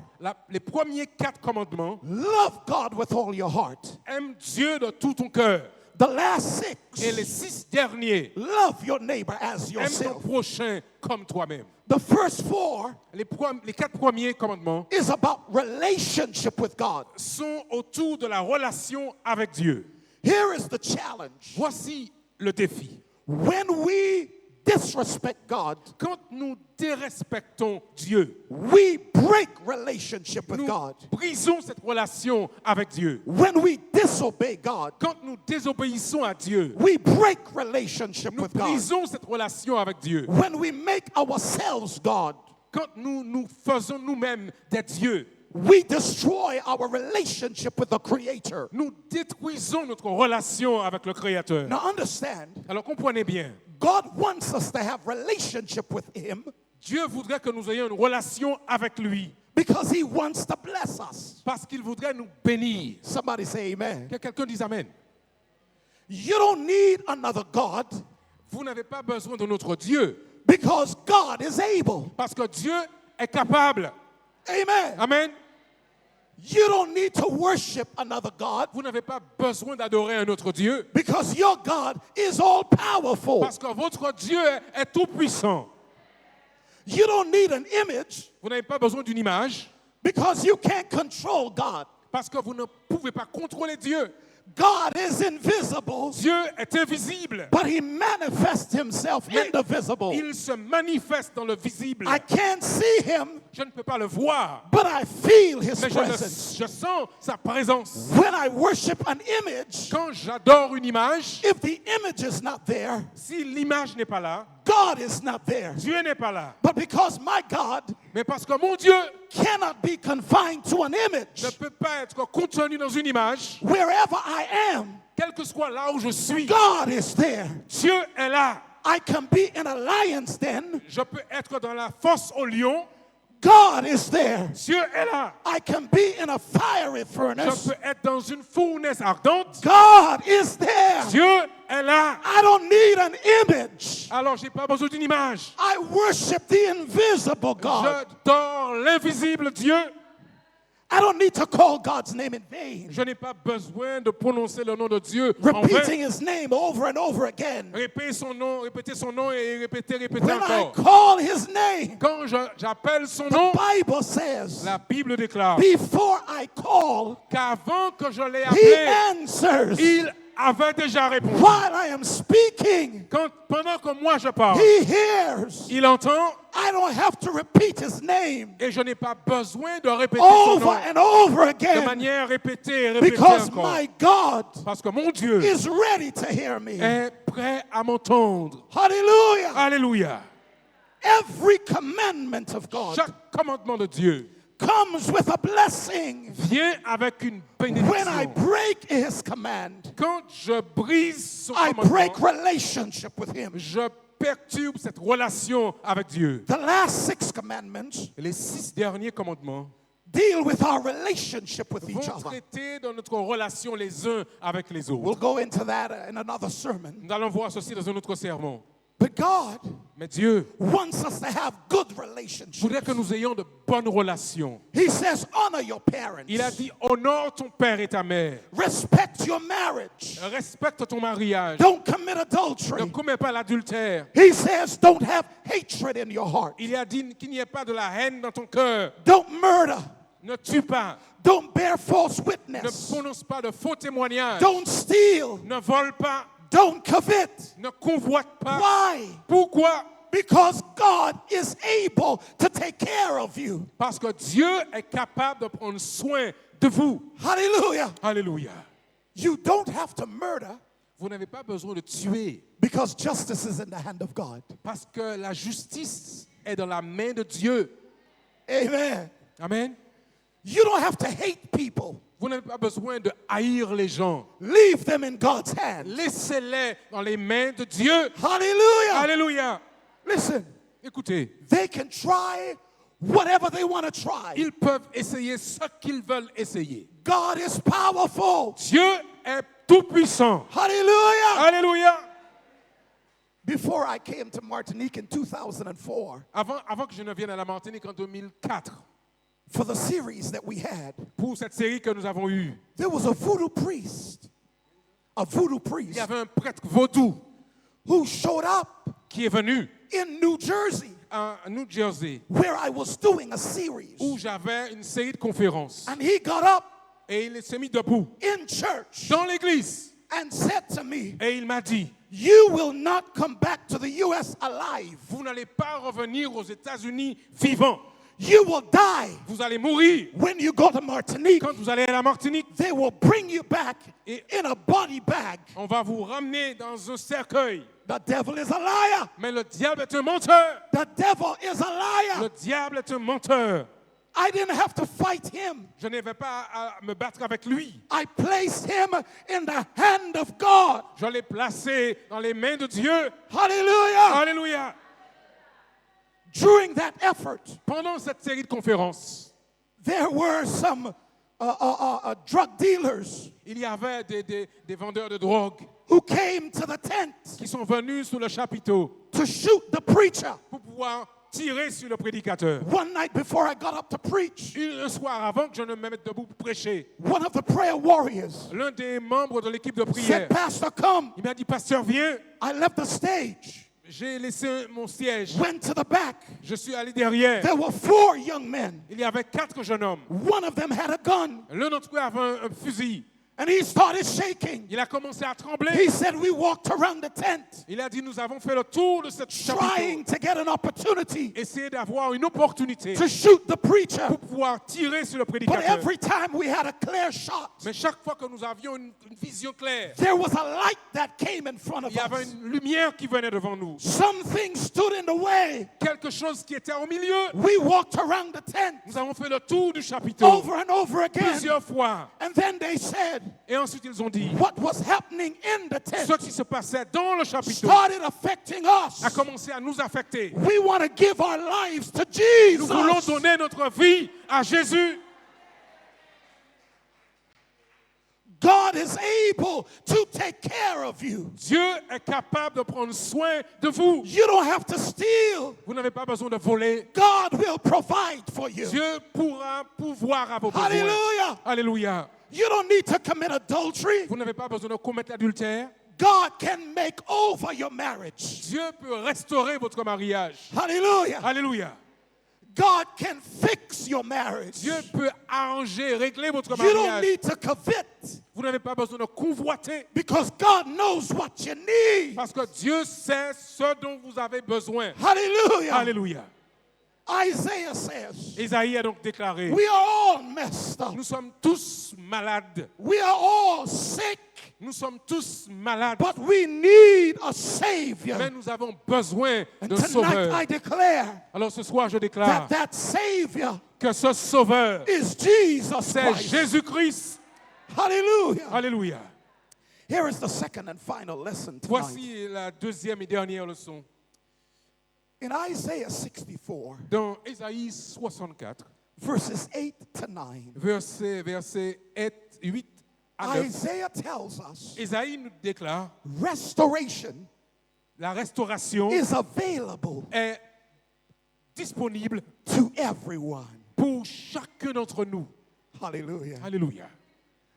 Les premiers 4 commandements: love God with all your heart. aime Dieu de tout ton cœur. The last 6, Et les 6 derniers: love your neighbor as aime ton yourself. prochain comme toi-même. The first 4 Les 4 premiers commandements is about relationship with God. sont autour de la relation avec Dieu. Here is the challenge. Voici le défi. When we disrespect God, Quand nous dérespectons Dieu, we break relationship with nous God. brisons cette relation avec Dieu. When we disobey God, Quand nous désobéissons à Dieu, we break relationship nous with God. brisons cette relation avec Dieu. When we make ourselves God, Quand nous faisons nous-mêmes des dieux, we destroy our relationship with the Creator. nous détruisons notre relation avec le Créateur. Now understand, Alors comprenez bien, God wants us to have relationship with Him Dieu voudrait que nous ayons une relation avec lui because He wants to bless us. parce qu'il voudrait nous bénir. Somebody say amen. Que quelqu'un dise Amen. You don't need another God Vous n'avez pas besoin de notre Dieu because God is able. parce que Dieu est capable. Amen. Amen. You don't need to worship another God Vous n'avez pas besoin d'adorer un autre Dieu because your God is all powerful. parce que votre Dieu est tout puissant. You don't need an image Vous n'avez pas besoin d'une image because you can't control God. parce que vous ne pouvez pas contrôler Dieu. God is invisible, Dieu est invisible. but He manifests Himself in the visible. Il se manifeste dans le visible. I can't see Him, Je ne peux pas le voir, but I feel His mais presence. je sens sa présence. When I worship an image, Quand j'adore une image, if the image is not there, si l'image n'est pas là, God is not there. Dieu n'est pas là. But because my God Mais parce que mon Dieu cannot be confined to an image, ne peut pas être contenu dans une image, wherever I am, quel que soit là où je suis, God is there. Dieu est là. I can be in a lion's den, Je peux être dans la fosse au lion, God is there. Dieu est là. I can be in a fiery Je furnace, peux être dans une fournaise ardente, God is there. Dieu est là. I don't need an image. Alors j'ai pas besoin d'une image. I worship the invisible God. J'adore l'invisible Dieu. I don't need to call God's name in vain, Je n'ai pas besoin de prononcer le nom de Dieu en repeating vain. His name over and over again. Répéter son nom et répéter When I encore. call His name, Quand j'appelle son the nom, Bible says, la Bible déclare before I call, qu'avant que je l'ai He appelé, answers. il avait déjà répondu. While I am speaking, Pendant que moi je parle, He hears. il entend I don't have to repeat His name et je n'ai pas besoin de répéter son nom over and over de again manière répétée et répétée because encore. my God Parce que mon Dieu is ready to hear me. est prêt à m'entendre. Hallelujah. Alléluia. Every commandment of God Chaque commandement de Dieu comes with a blessing. vient avec une When I bénédiction. break His command, Quand je brise son I break commandement, relationship with Him. je perturbe cette relation avec Dieu. The last 6 commandments Les 6 derniers commandements deal with our relationship with each vont other. traiter dans notre relation les uns avec les We'll autres. go into that in another sermon. Nous allons voir ceci dans un autre sermon. But God Mais Dieu wants us to have good relationships. voudrait que nous ayons de bonnes relations. He says, honor your parents. Il a dit, honore ton père et ta mère. Respect your marriage. Respecte ton mariage. Don't commit Ne adultery. commets pas l'adultère. He says, don't have hatred in your heart. Il a dit qu'il n'y ait pas de la haine dans ton cœur. Don't murder. Ne tue pas. Don't bear false Ne witness. prononce pas de faux témoignages. Don't steal. Ne vole pas. Don't covet. Ne convoite pas. Why? Pourquoi? Because God is able to take care of you. Parce que Dieu est capable de prendre soin de vous. Hallelujah. Alléluia. You don't have to murder Vous n'avez pas besoin de tuer because justice is in the hand of God. parce que la justice est dans la main de Dieu. Amen. Amen. You don't have to hate people. Vous n'avez pas besoin de haïr les gens. Leave them in God's hands. Laissez-les dans les mains de Dieu. Hallelujah. Alléluia. Listen, Écoutez, they can try whatever they want to try. ils peuvent essayer ce qu'ils veulent essayer. God is powerful. Dieu est tout-puissant. Hallelujah. Alléluia. Before I came to Martinique in 2004, Avant que je ne vienne à la Martinique en 2004, for the series that we had, pour cette série que nous avons eue, there was a voodoo priest il y avait un prêtre vaudou who showed up qui est venu in New Jersey à New Jersey where I was doing a series. où j'avais une série de conférences. And he got up Et il s'est mis debout in church dans l'église and said to me, et il m'a dit, you will not come back to the U.S. alive. vous n'allez pas revenir aux États-Unis vivant. You will die Vous allez mourir. when you go to Martinique. Quand vous allez à la Martinique, They will bring you back Et- in a body bag. on va vous ramener dans un cercueil. The devil is a liar. Mais le diable est un menteur. The devil is a Le liar. diable est un menteur. I didn't have to fight him. Je n'avais pas à me battre avec lui. I placed him in the hand of God. Je l'ai placé dans les mains de Dieu. Hallelujah. Alléluia. During that effort, Pendant cette série de conférences, there were some drug dealers il y avait des vendeurs de drogue who came to the tent qui sont venus sous le chapiteau to shoot the preacher. pour pouvoir tirer sur le prédicateur. One night before I got up to preach, Un soir avant que je ne me mette debout pour prêcher, one of the prayer warriors l'un des membres de l'équipe de said, prière, Pastor, come. il m'a dit, pasteur, viens. I left the stage, J'ai laissé mon siège. went to the back. Je suis allé derrière. There were 4 young men. Il y avait 4 jeunes hommes. One of them had a gun, L'un d'entre eux avait un fusil. and he started shaking. Il a commencé à He trembler. said, we walked around the tent Il a dit, nous avons fait le tour de cette trying chapiteau. to get an opportunity Essayer d'avoir une opportunité to shoot the preacher. pour pouvoir tirer sur le But prédicateur. every time we had a clear shot, Mais chaque fois que nous avions une vision claire, there was a light that came in front of il y avait us. une lumière qui venait devant nous. Something stood in the way. Quelque chose qui était au milieu. We walked around the tent Nous avons fait le tour du chapiteau over and over again. plusieurs fois. And then they said, Et ensuite ils ont dit, what was happening in the tent ce qui se passait dans le chapiteau started affecting a us. commencé à nous affecter. We want to give our lives to Nous voulons Jesus. donner notre vie à Jésus. God is able to take care of you. Dieu est capable de prendre soin de vous. You don't have to steal. Vous n'avez pas besoin de voler. God will provide for you. Dieu pourra pourvoir à vos besoins. Hallelujah. Alléluia. You don't need to commit adultery. Vous n'avez pas besoin de commettre l'adultère. God can make over your marriage. Dieu peut restaurer votre mariage. Hallelujah. Alléluia. God can fix your marriage. Dieu peut arranger, régler votre You don't mariage. need to covet Vous n'avez pas besoin de convoiter because God knows what you need. parce que Dieu sait ce dont vous avez besoin. Hallelujah. Alléluia. Isaiah says, Isaïe a donc déclaré, we are all messed up. nous sommes tous malades. We are all sick, Nous sommes tous malades. but we need a Savior. Mais nous avons besoin And de tonight sauveur. I declare Alors ce soir, je déclare that Savior que ce sauveur, is Jesus c'est Christ. Jésus-Christ. Hallelujah. Alléluia. Here is the second and final lesson tonight. Voici la deuxième et dernière leçon. In Isaiah 64, Dans Ésaïe 64, verses 8 to 9, versets 8 à 9, Isaiah tells us Ésaïe nous déclare, restoration la restauration is available est disponible to everyone. pour chacun d'entre nous. Hallelujah. Alléluia.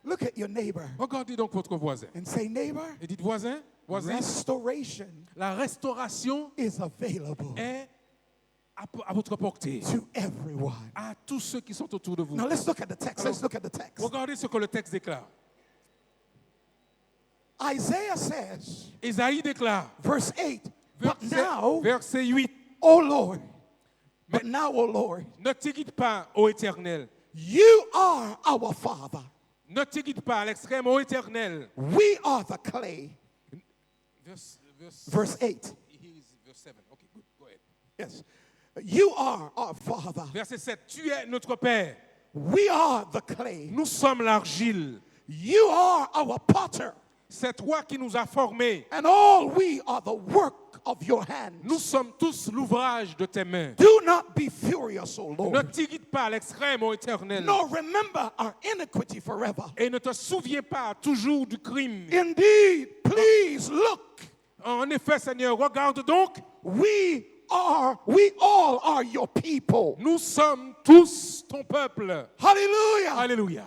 Look at your neighbor Regardez donc votre voisin. and say, neighbor, Et dites voisin, restoration la restauration is available est à votre portée, to everyone. à tous ceux qui sont autour de vous. Now let's look at the text. Let's look at the text. Regardez ce que le texte déclare. Isaiah says, Ésaïe déclare, verse 8, but now, verset 8, O Lord, but now, O Lord, ne t'éguide pas, ô Éternel. you are our Father. Ne t'éguide pas à l'extrême, ô Éternel. We are the clay. Verse 8. Verse 7. Okay, good. Go ahead. Yes. You are our Father. Verset 7. Tu es notre Père. We are the clay. Nous sommes l'argile. You are our potter. C'est toi qui nous as formés. And all we are the work of your hands. Nous sommes tous l'ouvrage de tes mains. Do not be furious, O Ne Lord, t'irrite pas à l'extrême, ô Éternel. nor remember our iniquity forever. Et ne te souviens pas toujours du crime. Indeed, please look. En effet, Seigneur, regarde donc. We all are your people. Nous sommes tous ton peuple. Hallelujah. Alléluia.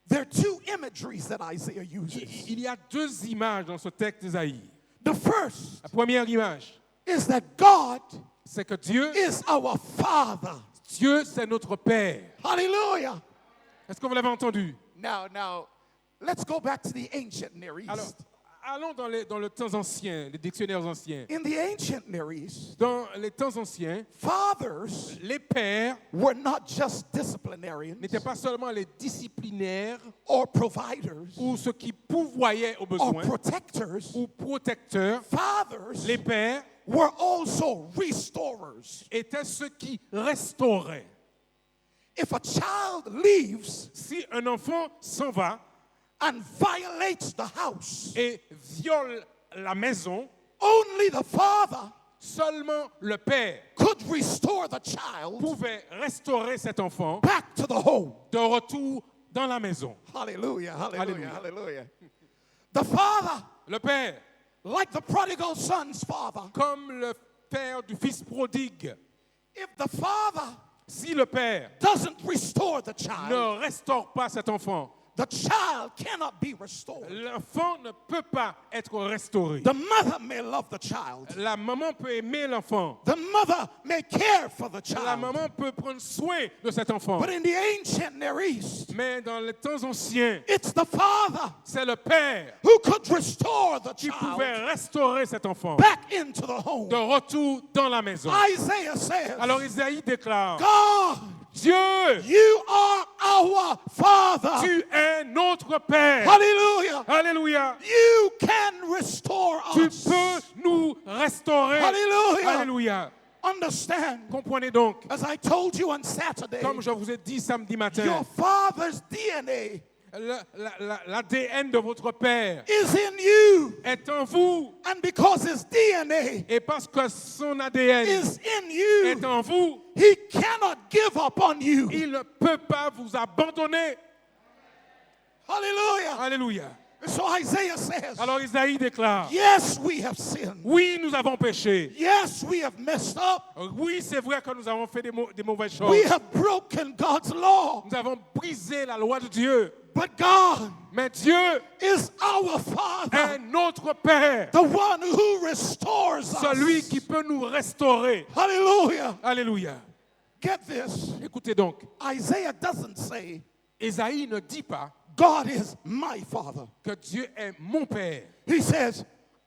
There are two imageries that Isaiah uses. Il y a deux images dans ce texte d'Isaïe. The first La première image, is that God c'est que Dieu, is our Father. Dieu, c'est notre Père. Hallelujah. Est-ce que vous l'avez entendu? Now, let's go back to the ancient Near East. Alors, allons dans le temps ancien, les dictionnaires anciens. In the ancient Near East, Dans les temps anciens, fathers les pères were not just disciplinarians n'étaient pas seulement les disciplinaires or providers ou ceux qui pourvoyaient aux or besoins protectors. ou protecteurs. Fathers Les pères were also restorers. étaient ceux qui restauraient. If a child leaves Si un enfant s'en va and violates the house, et viole la maison, only the father seulement le père could restore the child pouvait restaurer cet enfant back to the home. de retour dans la maison. Hallelujah, hallelujah, Hallelujah. hallelujah. The father, Le père, like the prodigal son's father, comme le père du fils prodigue, if the father si le père doesn't restore the child, ne restaure pas cet enfant, the child cannot be restored. l'enfant ne peut pas être restauré. The mother may love the child. La maman peut aimer l'enfant. The mother may care for the La child. maman peut prendre soin de cet enfant. But in the ancient Near East, Mais dans les temps anciens, it's the father c'est le père who could restore the qui child pouvait restaurer cet enfant back into the home. de retour dans la maison. Isaiah says, Alors Isaïe déclare, God, Dieu, you are our Father. tu es notre Père. Hallelujah. Alléluia. You can restore Tu us. peux nous restaurer. Hallelujah. Alléluia. Understand, Comprenez donc, as I told you on Saturday, comme je vous ai dit samedi matin, your father's DNA l'ADN de votre Père is in you. est en vous. And because his DNA Et parce que son ADN is in you, est en vous, he cannot give up on you. il ne peut pas vous abandonner. Hallelujah. Alléluia. So Isaiah says, Alors Isaïe déclare, yes, we have sinned. oui, nous avons péché. Yes, we have messed up. Oui, c'est vrai que nous avons fait des mauvaises choses. We have broken God's law. Nous avons brisé la loi de Dieu. But God Mais Dieu is our est Father, notre Père, the one who restores celui us. qui peut nous restaurer. Hallelujah. Alléluia. Get this. Écoutez donc, Isaiah doesn't say, Isaïe ne dit pas God is my Father. que Dieu est mon Père. He says,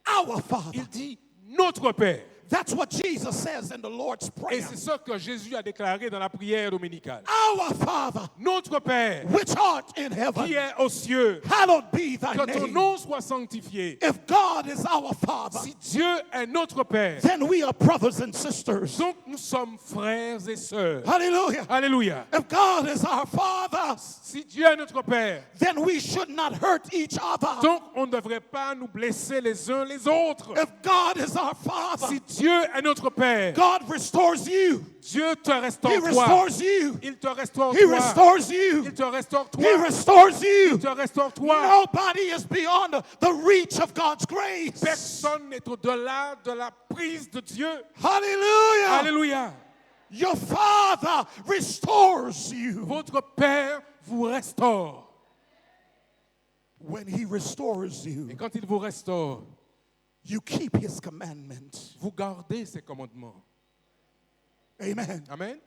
our Father. Il dit notre Père. That's what Jesus says in the Lord's Et Prayer. c'est ce que Jésus a déclaré dans la prière dominicale. Our Father, Notre Père, which art in qui heaven, est aux cieux, hallowed be thy que ton name. nom soit sanctifié. If God is our Father, Si Dieu est notre Père, then we are brothers and sisters. donc nous sommes frères et sœurs. Hallelujah. Alléluia. If God is our Father, Si Dieu est notre Père, then we should not hurt each other. donc on ne devrait pas nous blesser les uns les autres. If God is our Father, Si Dieu est notre Père, God restores you. Dieu te restaure He toi. restores you. Il te restaure He toi. restores you. Il te restore toi. He restores you. Il te restaure toi. Nobody is beyond the reach of God's grace. Personne n'est au-delà de la prise de Dieu. Hallelujah. Alléluia. Your Father restores you. Votre Père vous restaure. When He restores you, Et quand il vous restaure, you keep His commandments. vous gardez ses commandements. Amen. Amen.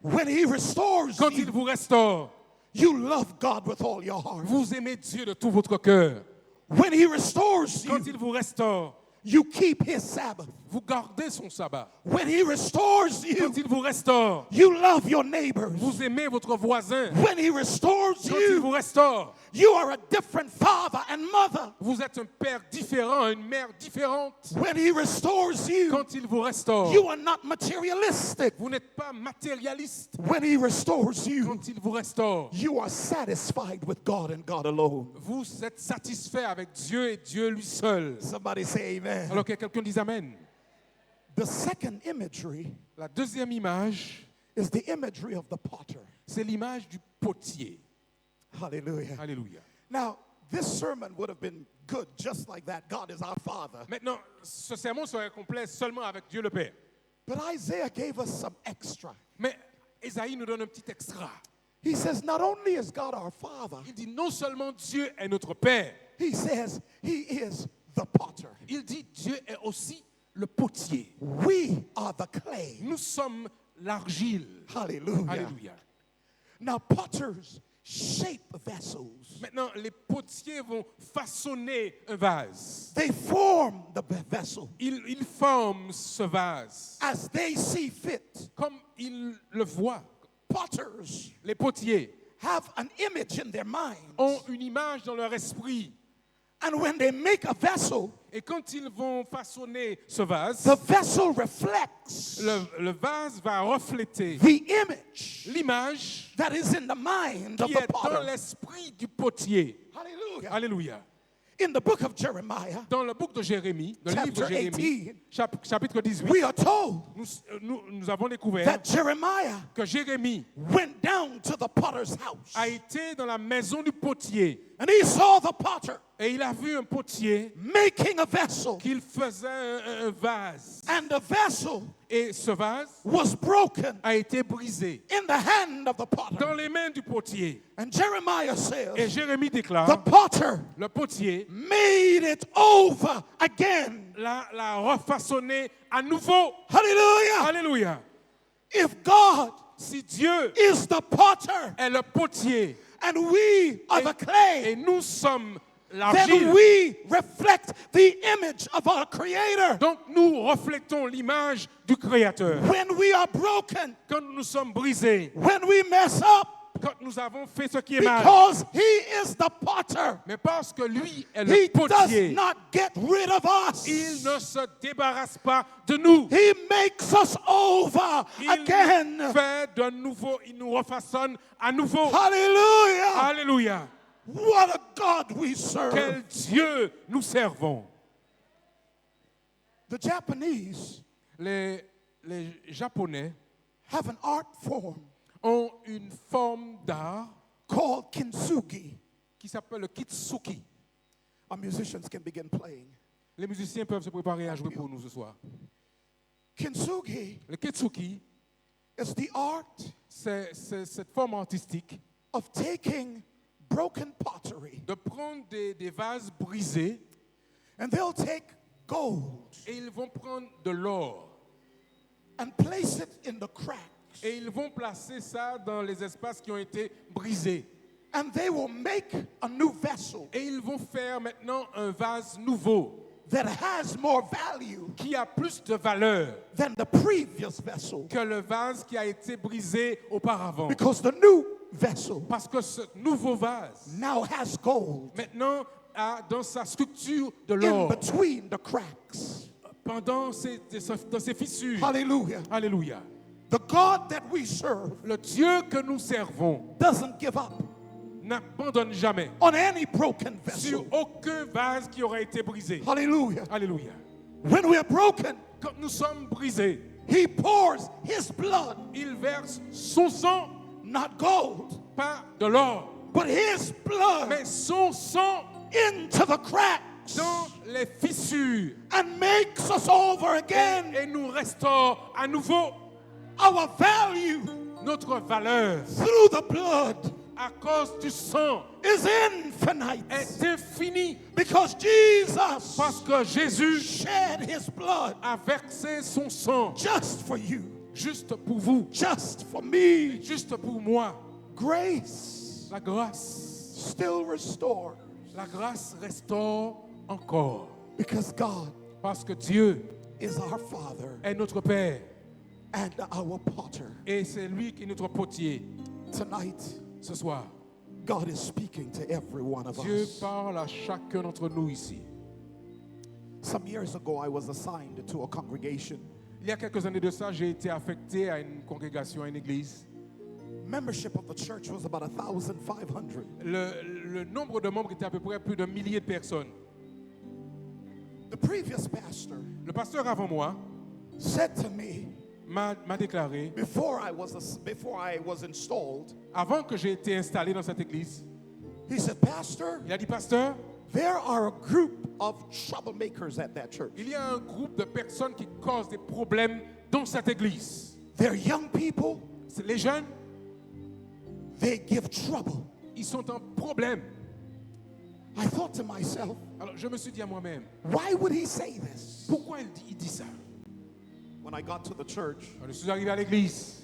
When He restores Quand il you, vous restaure, you love God with all your heart. vous aimez Dieu de tout votre cœur. When He restores Quand you, il vous restaure, you keep His Sabbath. vous gardez son sabbat. When he restores you, Quand il vous restaure, you love your neighbors. vous aimez votre voisin. When he restores Quand il vous you, restaure, you are a different father and mother. vous êtes un père différent, une mère différente. When he restores you, Quand il vous restaure, you are not materialistic. vous n'êtes pas matérialiste. When he restores you, Quand il vous restaure, you are satisfied with God and God alone. vous êtes satisfait avec Dieu et Dieu lui seul. Somebody say amen. Alors que quelqu'un dise Amen. The second imagery La deuxième image, is the imagery of the potter. c'est l'image du potier. Hallelujah. Alléluia. Now, this sermon would have been good just like that. God is our Father. Maintenant, ce sermon serait complet seulement avec Dieu le Père. But Isaiah gave us some extra. Mais Ésaïe nous donne un petit extra. He says, not only is God our Father, Il dit non seulement Dieu est notre Père, he says he is the potter. il dit Dieu est aussi le potier. We are the clay. Nous sommes l'argile. Hallelujah. Alléluia. Now, potters shape vessels. Maintenant, les potiers vont façonner un vase. They form the vessel Ils forment ce vase as they see fit. comme ils le voient. Potters Les potiers have an image in their mind. ont une image dans leur esprit. And when they make a vessel, Et quand ils vont façonner ce vase, the vessel reflects le vase va refléter the image l'image that is in the mind of qui the est dans potter. l'esprit du potier. Hallelujah. Alléluia. In the book of Jeremiah, Dans le book de Jérémie, dans le livre de Chapter Jérémie, 18, chapitre 18, we are told nous avons découvert that Jeremiah que Jérémie went down to the potter's house a été dans la maison du potier and he saw the potter et il a vu un potier making a vessel, qu'il faisait un vase. and the vessel Et ce vase was broken a été brisé in the hand of the potter. dans les mains du potier. And Jeremiah Et says, Jérémie the déclare, potter le potier made it over again. l'a refaçonné à nouveau. Hallelujah. Alléluia. If God Si Dieu is the potter est le potier and we are the clay, et nous sommes then l'argile, we reflect the image of our Creator. donc nous reflétons l'image du Créateur. When we are broken, Quand nous sommes brisés, when we mess up, quand nous avons fait ce qui est mal, because He is the potter, mais parce que lui est He le potier, does not get rid of us. il ne se débarrasse pas de nous. He makes us over Il again. nous fait de nouveau, il nous refaçonne à nouveau. Hallelujah. Alléluia. What a God we serve. Quel Dieu nous servons. The Japanese Les Japonais have an art form ont une forme d'art called kintsugi. qui s'appelle le kitsuki. Our musicians can begin playing. Les musiciens peuvent se préparer à jouer pour nous ce soir. Kintsugi Le kitsuki, is the art c'est cette forme artistique of taking broken pottery de prendre des vases brisés and they'll take gold et ils vont prendre de l'or and place it in the cracks. et ils vont placer ça dans les espaces qui ont été brisés. And they will make a new vessel Et ils vont faire maintenant un vase nouveau that has more value qui a plus de valeur than the previous vessel. que le vase qui a été brisé auparavant. Because the new vessel Parce que ce nouveau vase now has gold maintenant a dans sa structure de in l'or between the cracks. dans ses fissures. Hallelujah. Alléluia. The God that we serve Le Dieu que nous servons doesn't give up n'abandonne jamais on any broken sur vessel. aucun vase qui aura été brisé. Hallelujah. Alléluia. When we're broken, Quand nous sommes brisés, He pours His blood, il verse son sang, not gold, pas de l'or, but His blood mais son sang into the cracks dans les fissures and makes us over again. et nous restaure à nouveau Our value notre valeur through the blood à cause du sang is infinite est infinie because Jesus parce que Jésus shed His blood a versé son sang just for you, juste pour vous, just for me. juste pour moi. Grace La grâce, still restores la grâce restaure encore because God parce que Dieu is our Father est notre Père. and our potter. Et c'est lui qui est notre potier. Tonight, Ce soir, God is speaking to every one of Dieu us. parle à chacun d'entre nous ici. Some years ago, I was assigned to a congregation. Il y a quelques années de ça, j'ai été affecté à une congrégation, à une église. Membership of the church was about 1,500. Le nombre de membres était à peu près plus d'un millier de personnes. The previous pastor Le pasteur avant moi said to me, m'a déclaré, before I was installed, avant que j'ai été installé dans cette église, he said, Pastor, il a dit, pasteur, there are a group of troublemakers at that church. il y a un groupe de personnes qui causent des problèmes dans cette église. They're young people, C'est les jeunes, they give trouble. ils sont en problème. I thought to myself, Alors je me suis dit à moi-même, why would he say this? pourquoi il dit ça? When I got to the church, Quand je suis arrivé à l'église,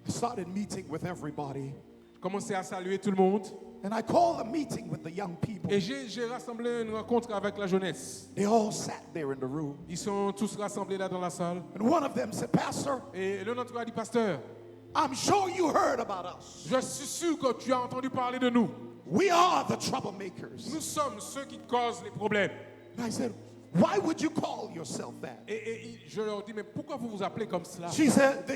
I started meeting with everybody. j'ai commencé à saluer tout le monde And I called a meeting with the young people. et j'ai rassemblé une rencontre avec la jeunesse. They all sat there in the room. Ils sont tous rassemblés là dans la salle. And one of them said, Pastor, Et l'un d'entre eux a dit, pasteur, I'm sure you heard about us. je suis sûr que tu as entendu parler de nous. We are the troublemakers. Nous sommes ceux qui causent les problèmes. And I said, why would you call yourself that? Et je leur dis, mais pourquoi vous vous appelez comme cela? They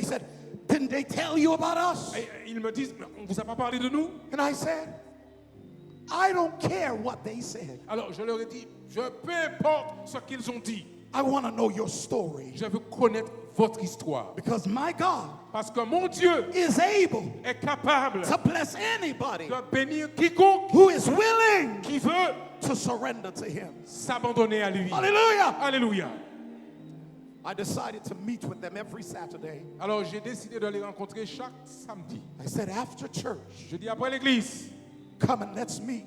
said, didn't they tell you about us? Et ils me disent, mais on ne vous a pas parlé de nous? And I said, I don't care what they said. Alors je leur ai dit, peu importe ce qu'ils ont dit, I want to know your story. je veux connaître votre histoire. Because my God Parce que mon Dieu is able est capable to bless anybody de bénir quiconque who is willing qui veut to surrender to him. s'abandonner à lui. Hallelujah. Alléluia. I decided to meet with them every Saturday. Alors j'ai décidé de les rencontrer chaque samedi. I said, after church, Je dis après l'église, come and let's meet.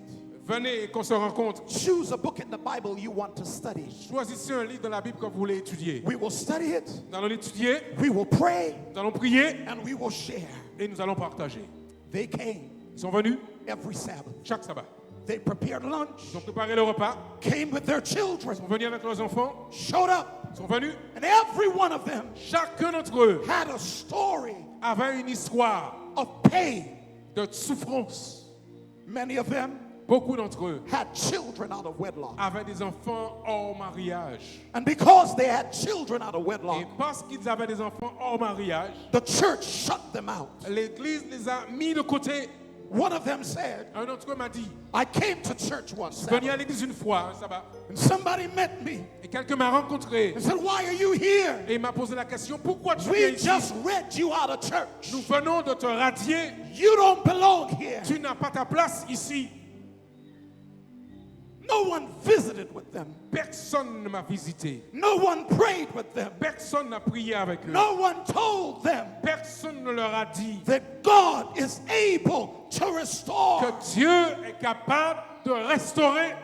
venez et qu'on se rencontre. Choose a book in the Bible you want to study. Choisissez un livre de la Bible que vous voulez étudier. We will study it, Nous allons l'étudier, we will pray, nous allons prier and we will share. et nous allons partager. They came Ils sont venus every Sabbath. chaque sabbat. They prepared lunch, Ils ont préparé le repas, came with their children, ils sont venus avec leurs enfants, showed up, ils sont venus. and every one of them Chacun d'entre eux had a story avait une histoire of pain. de souffrance. Many of them Beaucoup d'entre eux had children out of wedlock. avaient des enfants hors mariage. And because they had children out of Et wedlock, parce qu'ils avaient des enfants hors mariage, the church shut them out. l'Église les a mis de côté. One of them said, Un d'entre eux m'a dit, I came to church one venu à Sabbath, l'église une fois, un sabbat, and somebody met me et quelqu'un m'a rencontré and said, why are you here? et il m'a posé la question, pourquoi tu viens We ici? just read you out of church. Nous venons de te radier, You don't belong here. tu n'as pas ta place ici. No one visited with them. Personne ne m'a visité. No one prayed with them. Personne n'a prié avec eux. No one told them Personne ne leur a dit that God is able to restore. que Dieu est capable de restaurer.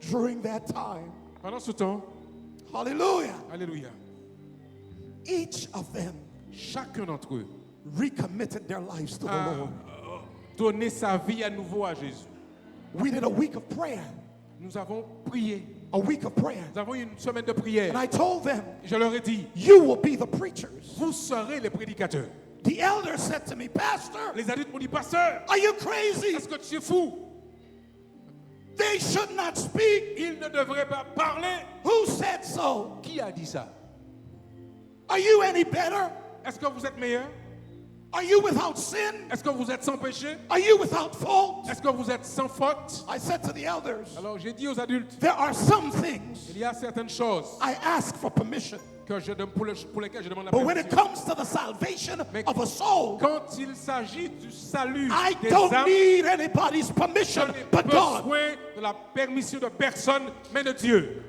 During that time, Pendant ce temps, hallelujah, alléluia, each of them chacun d'entre eux recommitted their lives to the a Lord. donné sa vie à nouveau à Jésus. We did a week of prayer, Nous avons prié. a week of prayer. Nous avons eu une semaine de And prière. I told them, Je leur ai dit, you will be the preachers. vous serez les prédicateurs. The elder said to me, Pastor, Les adultes m'ont dit, pasteur, are you crazy? est-ce que tu es fou? They should not speak. Ils ne devraient pas parler. Who said so? Qui a dit ça? Are you any better? Est-ce que vous êtes meilleur? Are you without sin? Est-ce que vous êtes sans péché? Are you without fault? Est-ce que vous êtes sans faute? I said to the elders, Alors j'ai dit aux adultes, there are some things il y a certaines choses I ask for permission. que pour lesquelles je demande la But when it permission. comes to the salvation Mais of a soul, quand il s'agit du salut I des don't âmes, need anybody's je permission n'ai but God. besoin de la permission de personne, mais de Dieu.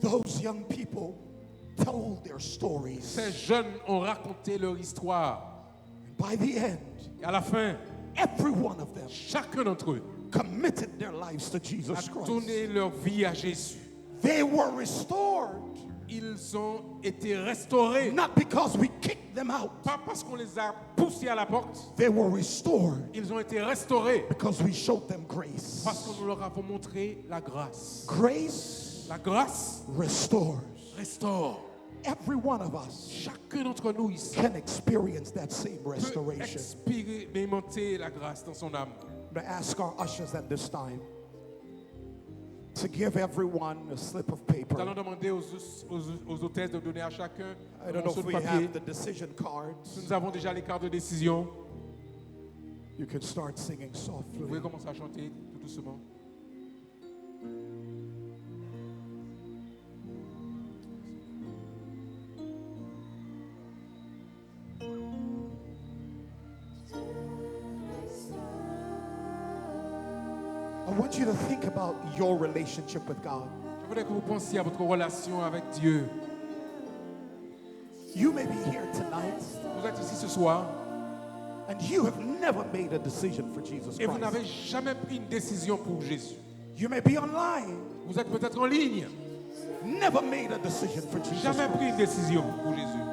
Those young people told their stories. Ces jeunes ont raconté leur histoire. By the end, Et à la fin, every one of them chacun d'entre eux committed their lives to a Jesus Christ. donné leur vie à Jésus. They were restored, Ils ont été restaurés, not because we kicked them out, pas parce qu'on les a poussés poussés à la porte, they were restored ils ont été restaurés because we showed them grace. parce que nous leur avons montré la grâce. Grace La grâce restores. restaure. Every one of us Chacun d'entre nous ici can experience that same peut restoration. expérimenter la grâce dans son âme. I'm going to ask our ushers at this time to give everyone a slip of paper. Nous allons demander aux hôtesses de donner à chacun I un don't know morceau if de we papier. have the decision cards. Nous avons déjà les cartes de décision. You can start singing Vous softly. pouvez commencer à chanter tout doucement. I want you to think about your relationship with God. Je voudrais que vous pensiez à votre relation avec Dieu. You may be here tonight Vous êtes ici ce soir and you have never made a decision for Jesus et vous n'avez Christ. jamais pris une décision pour Jésus. You may be online, Vous êtes peut-être en ligne, never made a decision for Jesus jamais pris une Christ. décision pour Jésus.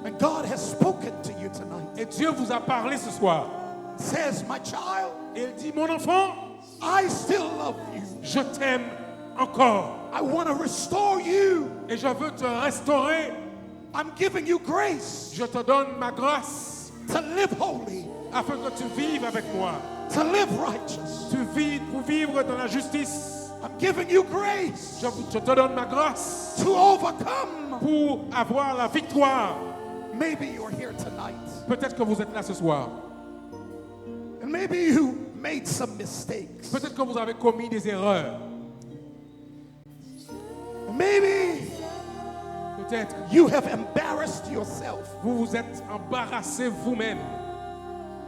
And God has spoken to you tonight. Et Dieu vous a parlé ce soir. Says, my child, Et il dit, mon enfant, I still love you. je t'aime encore. I want to restore you. Et je veux te restaurer. I'm giving you grace Je te donne ma grâce to live holy, afin que tu vives avec moi. to live righteous. Tu vis pour vivre dans la justice. I'm giving you grace Je te donne ma grâce to overcome. pour avoir la victoire. Maybe you're here tonight Peut-être que vous êtes là ce soir. and maybe you made some mistakes. Peut-être que vous avez commis des erreurs. Maybe Peut-être you have embarrassed yourself, vous vous êtes embarrassé vous-même.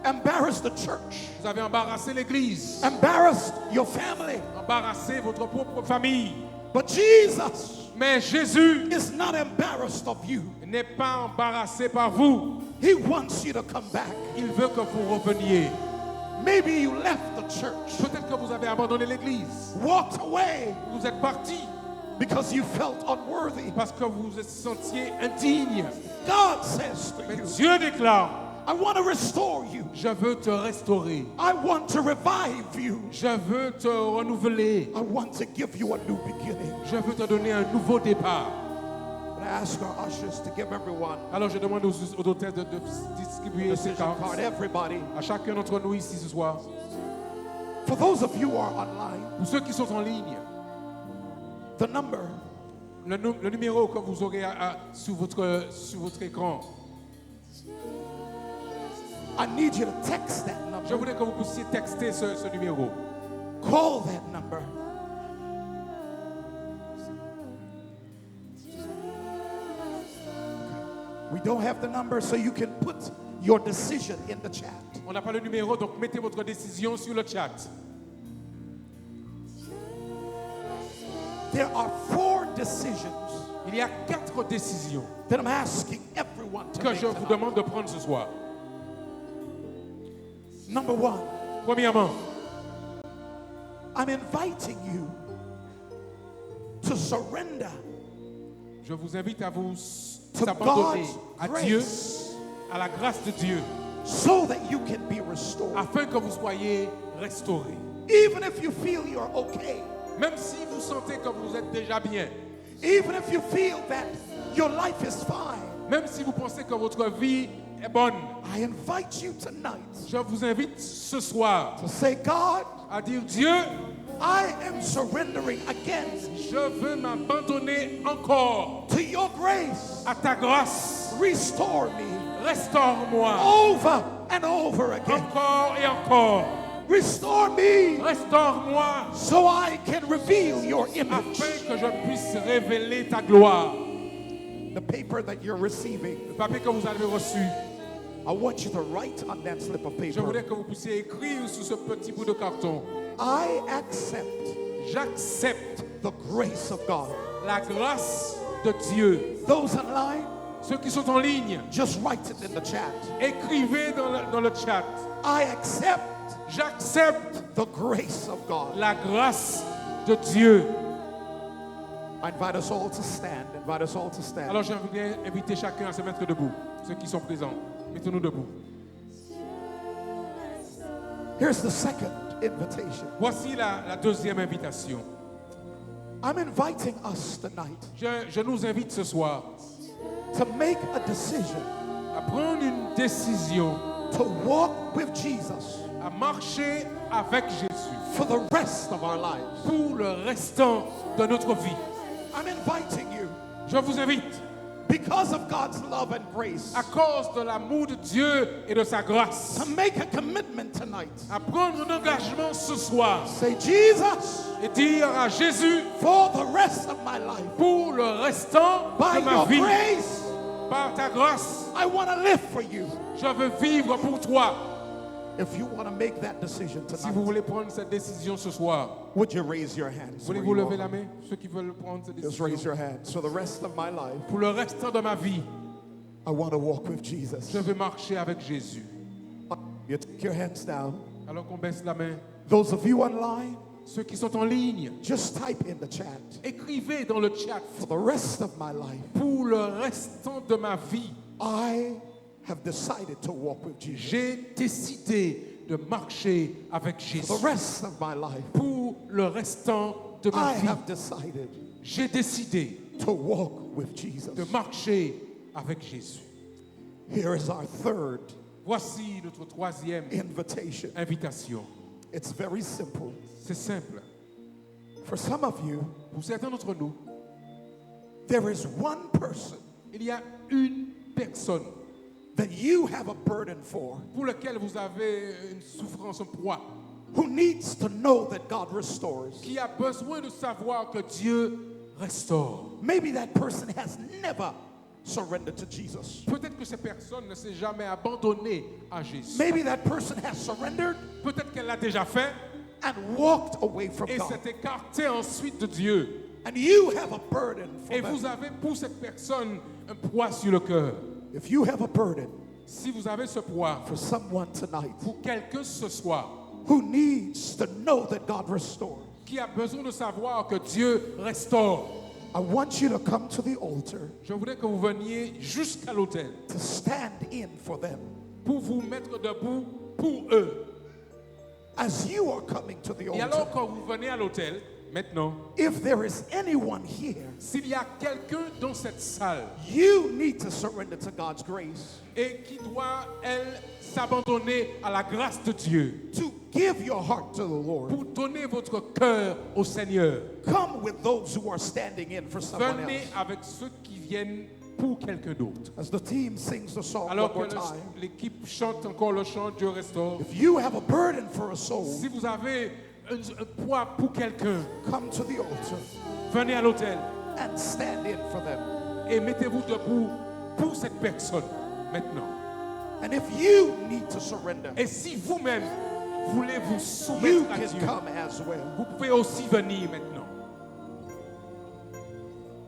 embarrassed the church, Vous avez embarrassé l'Église, embarrassed your family. embarrassé votre propre famille. But Jesus Mais Jésus is not embarrassed of you. n'est pas embarrassé par vous. He wants you to come back. Il veut que vous reveniez. Maybe you left the church, Peut-être que vous avez abandonné l'Église. walked away Vous êtes parti because you felt unworthy. parce que vous vous sentiez indigne. God says to Mais you, Dieu déclare, I want to restore you. je veux te restaurer. I want to revive you. Je veux te renouveler. I want to give you a new beginning. Je veux te donner un nouveau départ. And I ask our ushers to give everyone Alors je demande aux hôtesses de distribuer a ces decision cartes card. Everybody. à chacun d'entre nous ici ce soir. For those of you who are online, Pour ceux qui sont en ligne, the number le numéro que vous aurez sur votre écran, I need you to text that je number. voudrais que vous puissiez texter ce numéro. Call that number. We don't have the number, so you can put your decision in the chat. On n'a pas le numéro, donc mettez votre décision sur le chat. There are 4 decisions Il y a 4 décisions that I'm asking everyone to que make je vous tonight. demande de prendre ce soir. Number 1, Premièrement, I'm inviting you to surrender je vous invite à vous to abandonner God's à Dieu, grace à la grâce de Dieu, so that you can be restored. afin que vous soyez restaurés. Even if you feel you're okay, Même si vous sentez que vous êtes déjà bien, even if you feel that your life is fine, même si vous pensez que votre vie est bonne, I invite you tonight je vous invite ce soir to say, God, à dire Dieu, I am surrendering again je veux m'abandonner encore to your grace. à ta grâce. Restore me Restaure-moi over and over again. encore et encore. Restore me Restaure-moi so I can reveal your image. afin que je puisse révéler ta gloire. The paper that you're receiving, Le papier que vous avez reçu, I want you to write on that slip of je voudrais paper. que vous puissiez écrire sur ce petit bout de carton. I accept J'accepte the grace of God. la grâce de Dieu. Those online, Ceux qui sont en ligne, just write it in the chat. écrivez dans le chat. I accept J'accepte the grace of God. la grâce de Dieu. I invite us all to stand. Invite us all to stand. Alors j'aimerais inviter chacun à se mettre debout, ceux qui sont présents. Mettons-nous debout. Here's the second invitation. Voici la deuxième invitation. I'm inviting us tonight Je nous invite ce soir to make a decision à prendre une décision, to walk with Jesus à marcher avec Jésus for the rest of our lives. pour le restant de notre vie. I'm inviting you Je vous invite, because of God's love and grace à cause de l'amour de Dieu et de sa grâce, to make a commitment tonight. à prendre un engagement ce soir Say, Jesus, et dire à Jésus, for the rest of my life, pour le restant by de ma your vie, grace, par ta grâce, I want to live for you. je veux vivre pour toi. If you want to make that decision Si vous tonight, voulez prendre cette décision ce soir, would you raise your hands? where voulez-vous you lever are? la main, ceux qui veulent prendre cette Just raise décision? your hands. For the rest of my life, Pour le restant de ma vie, I want to walk with Jesus. je veux marcher avec Jésus. You take your hands down. Alors qu'on baisse la main, Those of you online, ceux qui sont en ligne, just type in the chat. écrivez dans le chat, For the rest of my life, pour le restant de ma vie, I have decided to walk with Jesus. j'ai décidé de marcher avec For Jésus. the rest of my life, Pour le restant de ma I vie, have decided j'ai décidé to walk with Jesus. de marcher avec Jésus. Here is our third Voici notre troisième invitation. invitation. It's very simple. C'est simple. For some of you, Pour certains d'entre nous, there is one person il y a une personne that you have a burden for pour laquelle vous avez une souffrance, un poids, who needs to know that God restores. qui a besoin de savoir que Dieu restaure. Maybe that person has never surrendered to Jesus. Peut-être que cette personne ne s'est jamais abandonnée à Jésus. Maybe that person has surrendered Peut-être qu'elle l'a déjà fait and walked away from et God. s'est écartée ensuite de Dieu. And you have a burden for Et vous them. avez pour cette personne un poids sur le cœur. If you have a burden Si vous avez ce poids for someone tonight pour quelqu'un ce soir who needs to know that God restores, qui a besoin de savoir que Dieu restaure, I want you to come to the altar je voudrais que vous veniez jusqu'à l'autel to stand in for them. pour vous mettre debout pour eux. As you are coming to the Et altar, alors quand vous venez à l'autel, maintenant, if there is anyone here, s'il y a quelqu'un dans cette salle you need to surrender to God's grace, et qui doit, elle, s'abandonner à la grâce de Dieu, to give your heart to the Lord. pour donner votre cœur au Seigneur, Come with those who are standing in for someone venez else. avec ceux qui viennent pour quelqu'un d'autre. As the team sings the song Alors one que more time, l'équipe chante encore le chant Dieu restaure. if you have a burden for a soul, Si vous avez un poids pour quelqu'un, come to the altar venez à l'autel and stand in for them. et mettez-vous debout pour cette personne maintenant. And if you need to surrender, Et si vous-même voulez vous you soumettre à can Dieu, come as well. vous pouvez aussi venir maintenant.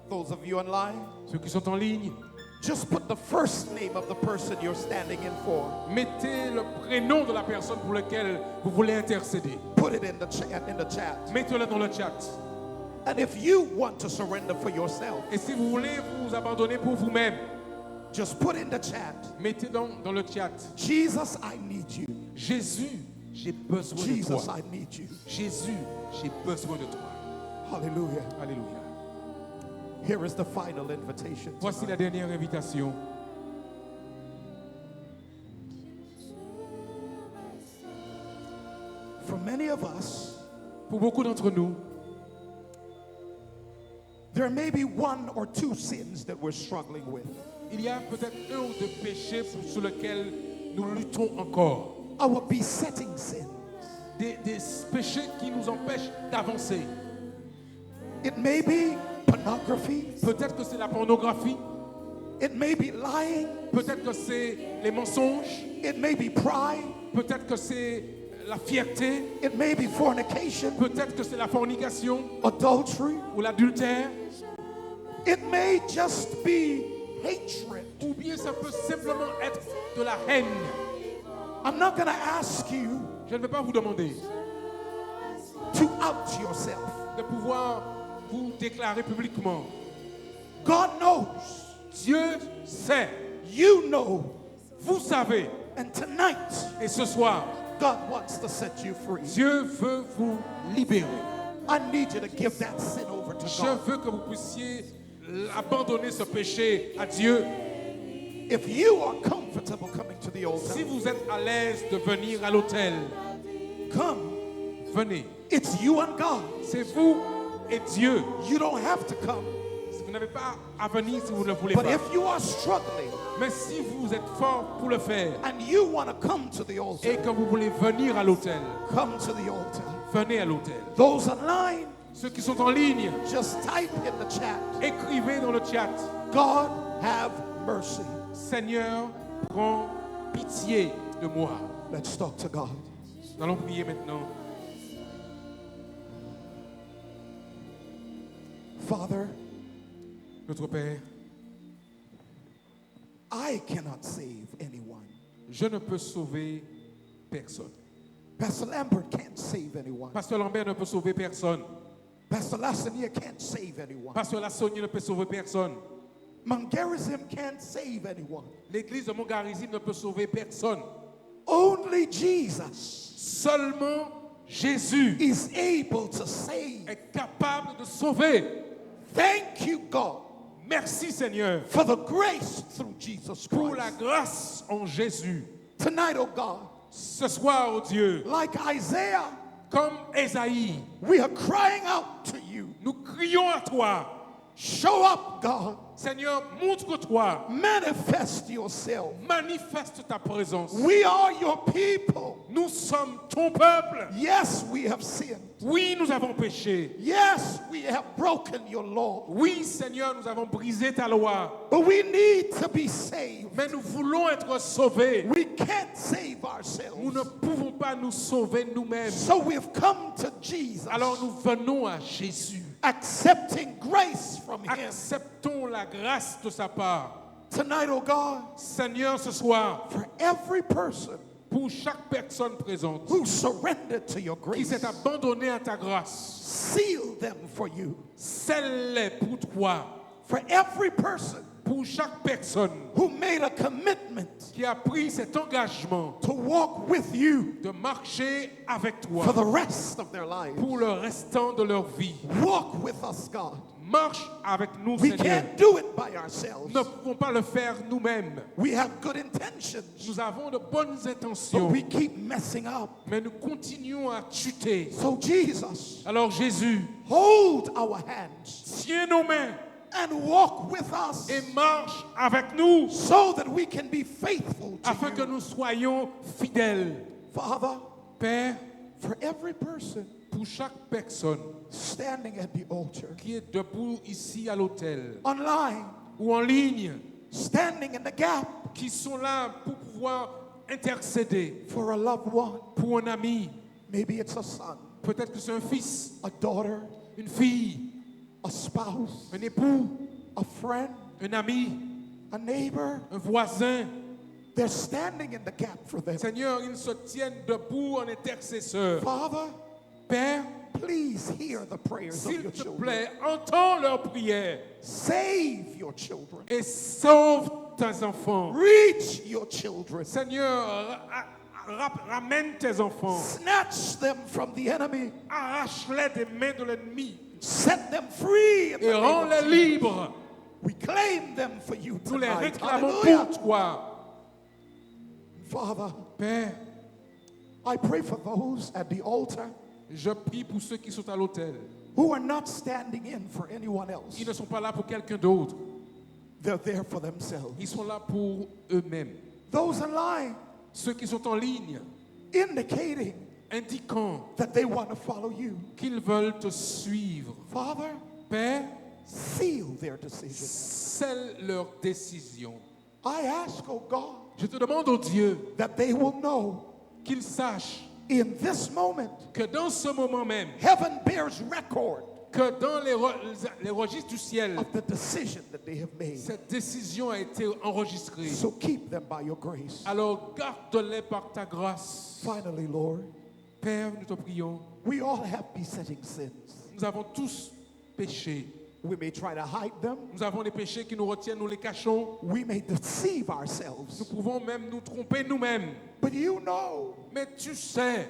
Those of you online, Ceux qui sont en ligne, just put the first name of the person you're standing in for. mettez le prénom de la personne pour laquelle vous voulez intercéder. Put it in the chat. Mettez-le dans le chat. And if you want to surrender for yourself, Et si vous voulez vous abandonner pour vous-même, just put in the chat. mettez dans le chat. Jesus, I need you. Jésus, j'ai besoin de Jesus, toi. I need you. Jésus, j'ai besoin de toi. Hallelujah. Alléluia. Here is the final invitation. Voici la tonight. dernière invitation. For many of us, Pour beaucoup d'entre nous, there may be one or two sins that we're struggling with. il y a peut-être un ou deux péchés sur lesquels nous luttons encore. Our besetting sin. Des péchés qui nous empêchent d'avancer. It may be pornography. Peut-être que c'est la pornographie. It may be lying. Peut-être que c'est les mensonges. It may be pride. Peut-être que c'est la fierté. It may be fornication, Peut-être que c'est la fornication adultery. ou l'adultère. It may just be hatred. Ou bien ça peut simplement être de la haine. I'm not going to ask you Je ne vais pas vous demander to out yourself. de pouvoir pour déclarer publiquement. God knows. Dieu sait, You know. vous savez, And tonight, et ce soir, God wants to set you free. Dieu veut vous libérer. I need you to give that sin over to Je God. veux que vous puissiez abandonner ce péché à Dieu. If you are comfortable coming to the Si altar, vous êtes à l'aise de venir à l'autel, come. venez. It's you and God. C'est vous et Dieu. You don't have to come. Vous n'avez pas à venir si vous ne voulez But pas. if you are struggling Mais si vous êtes fort pour le faire and you want to come to the et altar, que vous voulez venir à l'autel, come to the altar. venez à l'autel. Those online, Ceux qui sont en ligne, just type in the chat, écrivez dans le chat. God have mercy. Seigneur, prends pitié de moi. Let's talk to God. Nous allons prier maintenant. Father, Notre Père, I cannot save anyone. je ne peux sauver personne. Pastor Lambert can't save anyone. Pasteur Lambert ne peut sauver personne. Pastor Lassanier can't save anyone. Pasteur Lassonnier ne peut sauver personne. Mangarism can't save anyone. L'église de Mongarizim ne peut sauver personne. Only Jesus Seulement Jésus is able to save. est capable de sauver. Thank you, God, Merci Seigneur for the grace through Jesus pour la Christ. grâce en Jésus. Tonight, oh God, Ce soir, oh Dieu, like Isaiah, comme Ésaïe, we are crying out to you. nous crions à toi. Show up, God. Seigneur, montre-toi. Manifest yourself. Manifeste ta présence. We are your people. Nous sommes ton peuple. Yes, we have sinned. Oui, nous avons péché. Yes, we have broken your law. Oui, Seigneur, nous avons brisé ta loi. But we need to be saved. Mais nous voulons être sauvés. We can't save Nous ne ourselves. pouvons pas nous sauver nous-mêmes. So we've come to Jesus, Alors nous venons à Jésus. accepting grace from him. Acceptons la grâce de sa part. Tonight, oh God, Seigneur, ce soir, for every person pour chaque personne présente who surrendered to your qui grace, s'est abandonnée à ta grâce, seal them for you. scelle-les pour toi. For every person Pour chaque personne who made a commitment qui a pris cet engagement to walk with you de marcher avec toi for the rest of their lives. pour le restant de leur vie. Walk with us, God. Marche avec nous, We Seigneur. can't do it by ourselves. Nous ne pouvons pas le faire nous-mêmes. We have good intentions, Nous avons de bonnes but intentions, we keep messing up. mais nous continuons à chuter. So, Jesus, Alors Jésus, hold our hands tiens nos mains and walk with us et marche avec nous so that we can be faithful to afin que you. nous soyons fidèles. Father, Père, for every person pour chaque personne standing at the altar, qui est debout ici à l'autel online, ou en ligne, standing in the gap qui sont là pour pouvoir intercéder for a loved one, pour un ami, maybe it's a son, peut-être que c'est un fils, a daughter, une fille, a spouse, un époux, a friend, un ami, a neighbor. un voisin. They're standing in the gap for them. Seigneur, ils se tiennent debout en intercesseur. Father, Père, please hear the prayers of s'il your te children. plaît, entends leurs prières Save your children. et sauve tes enfants. Reach your children. Seigneur, ramène tes enfants. Snatch them from the enemy. Arrache-les des mains de l'ennemi Set them free in the et name of rends-les Jesus. libres. We claim them for you Nous les tonight. réclamons Hallelujah. pour toi. Father, Père, I pray for those at the altar je prie pour ceux qui sont à l'autel. who are not standing in for anyone else. Ils ne sont pas là pour quelqu'un d'autre. They're there for themselves. Ils sont là pour eux-mêmes. Those online Ceux qui sont en ligne, indicating indiquant that they want to follow you. qu'ils veulent te suivre. Father, Père, seal their decision. scelle leur décision. I ask, oh God, Je te demande, oh Dieu, that they will know qu'ils sachent in this moment, que dans ce moment même, heaven bears record que dans les registres du ciel, of the decision that they have made. cette décision a été enregistrée. So keep them by your grace. Alors garde-les par ta grâce. Finally, Lord, Père, nous te prions. we all have besetting sins. Nous avons tous péchés. We may try to hide them. Nous avons des péchés qui nous retiennent, nous les cachons. We may deceive Nous ourselves. pouvons même nous tromper nous-mêmes. But you know, Mais tu sais,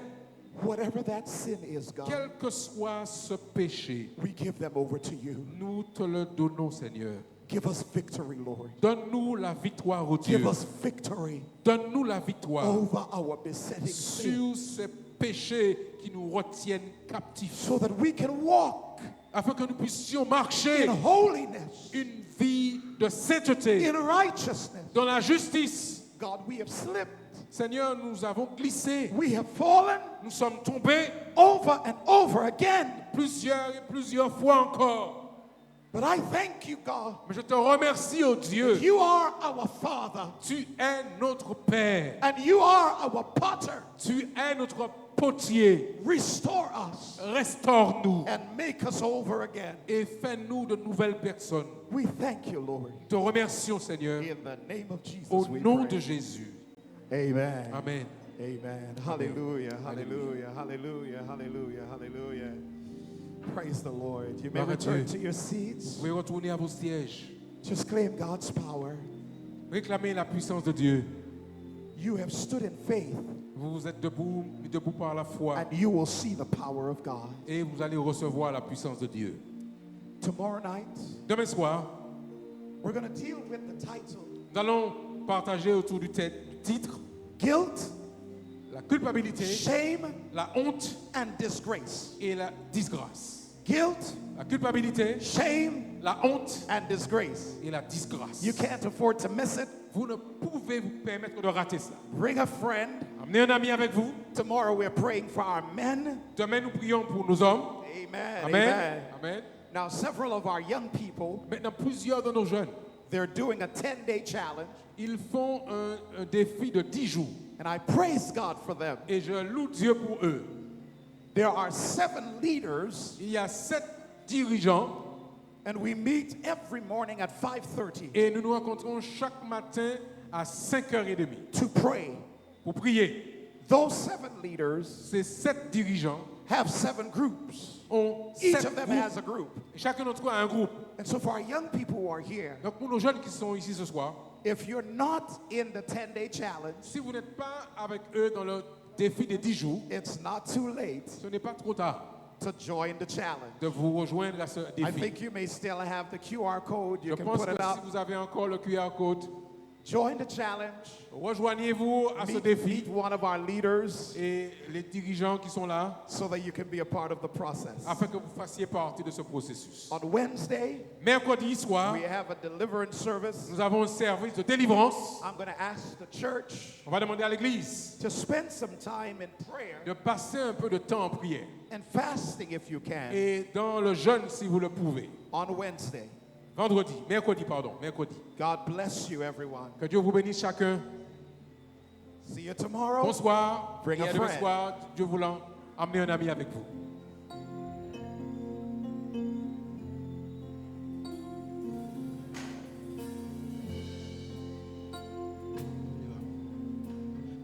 whatever that sin is, God, quel que soit ce péché, we give them over to you. nous te le donnons, Seigneur. Give us victory, Lord. Donne-nous la victoire, ô Dieu. Give us victory Donne-nous la victoire over our besetting sin sur ces péchés qui nous retiennent captifs, so that we can walk afin que nous puissions marcher in holiness, une vie de sainteté, in righteousness. dans la justice. God, we have slipped. Seigneur, nous avons glissé, We have fallen nous sommes tombés over and over again. plusieurs et plusieurs fois encore. But I thank you, God. Mais je te remercie, ô Dieu. You are our Father, Tu es notre Père. and you are our potter. Tu es notre potier. Restore us Restaure-nous and make us over again. et fais-nous de nouvelles personnes. We thank you, Lord. Nous te remercions, Seigneur, In the name of Jesus, au we nom pray. de Jésus. Amen. Amen. Amen. Hallelujah. Hallelujah. Hallelujah. Hallelujah. Hallelujah. Praise the Lord. You may Gloire à return Dieu. to your seats. Vous pouvez retourner à vos sièges. Just claim God's power. Réclamez la puissance de Dieu. You have stood in faith, Vous êtes debout, mis debout par la foi, and you will see the power of God. et vous allez recevoir la puissance de Dieu. Tomorrow night, Demain soir, we're going to deal with the title nous allons partager autour du titre Guilt, la culpabilité, Shame, la honte and Disgrace. et la disgrâce. Guilt, La culpabilité, shame, la honte and disgrace. et la disgrâce. You can't afford to miss it. Vous ne pouvez vous permettre de rater ça. Bring a friend. Amenez un ami avec vous. Tomorrow we're praying for our men. Demain, nous prions pour nos hommes. Amen. Amen. Amen. Amen. Now, several of our young people, Maintenant, plusieurs de nos jeunes, they're doing a 10-day challenge, ils font un défi de 10 jours. and I praise God for them. Et je loue Dieu pour eux. There are 7 leaders, Il y a 7 dirigeants and we meet every morning at 5:30 et nous nous rencontrons chaque matin à 5h30 to pray. pour prier. Those 7 leaders Ces 7 dirigeants have 7 groups. ont Each 7 of them groupes. has a group. Chacun d'entre eux a un groupe. And so for our young people who are here, Donc pour nos jeunes qui sont ici ce soir, if you're not in the 10-day challenge, si vous n'êtes pas avec eux dans le défi des 10 jours, it's not too late ce n'est pas trop tard to join the challenge. de vous rejoindre à ce I défi. think you may still have the QR code. You Je can pense put que it si up. vous avez encore le QR code, Join the challenge. rejoignez-vous à ce Meet défi one of our leaders et les dirigeants qui sont là so that you can be a part of the process. afin que vous fassiez partie de ce processus. On Wednesday, Mercredi soir, we have a deliverance service. nous avons un service de délivrance. I'm going to ask the church On va demander à l'église to spend some time in prayer de passer un peu de temps en prière and fasting if you can et dans le jeûne si vous le pouvez. on Wednesday. Mercredi, mercredi. God bless you, everyone. Que Dieu vous bénisse chacun. See you tomorrow. Bonsoir. Bring Et a à demain friend. soir, Dieu voulant, emmenez un ami avec vous.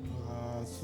Grâce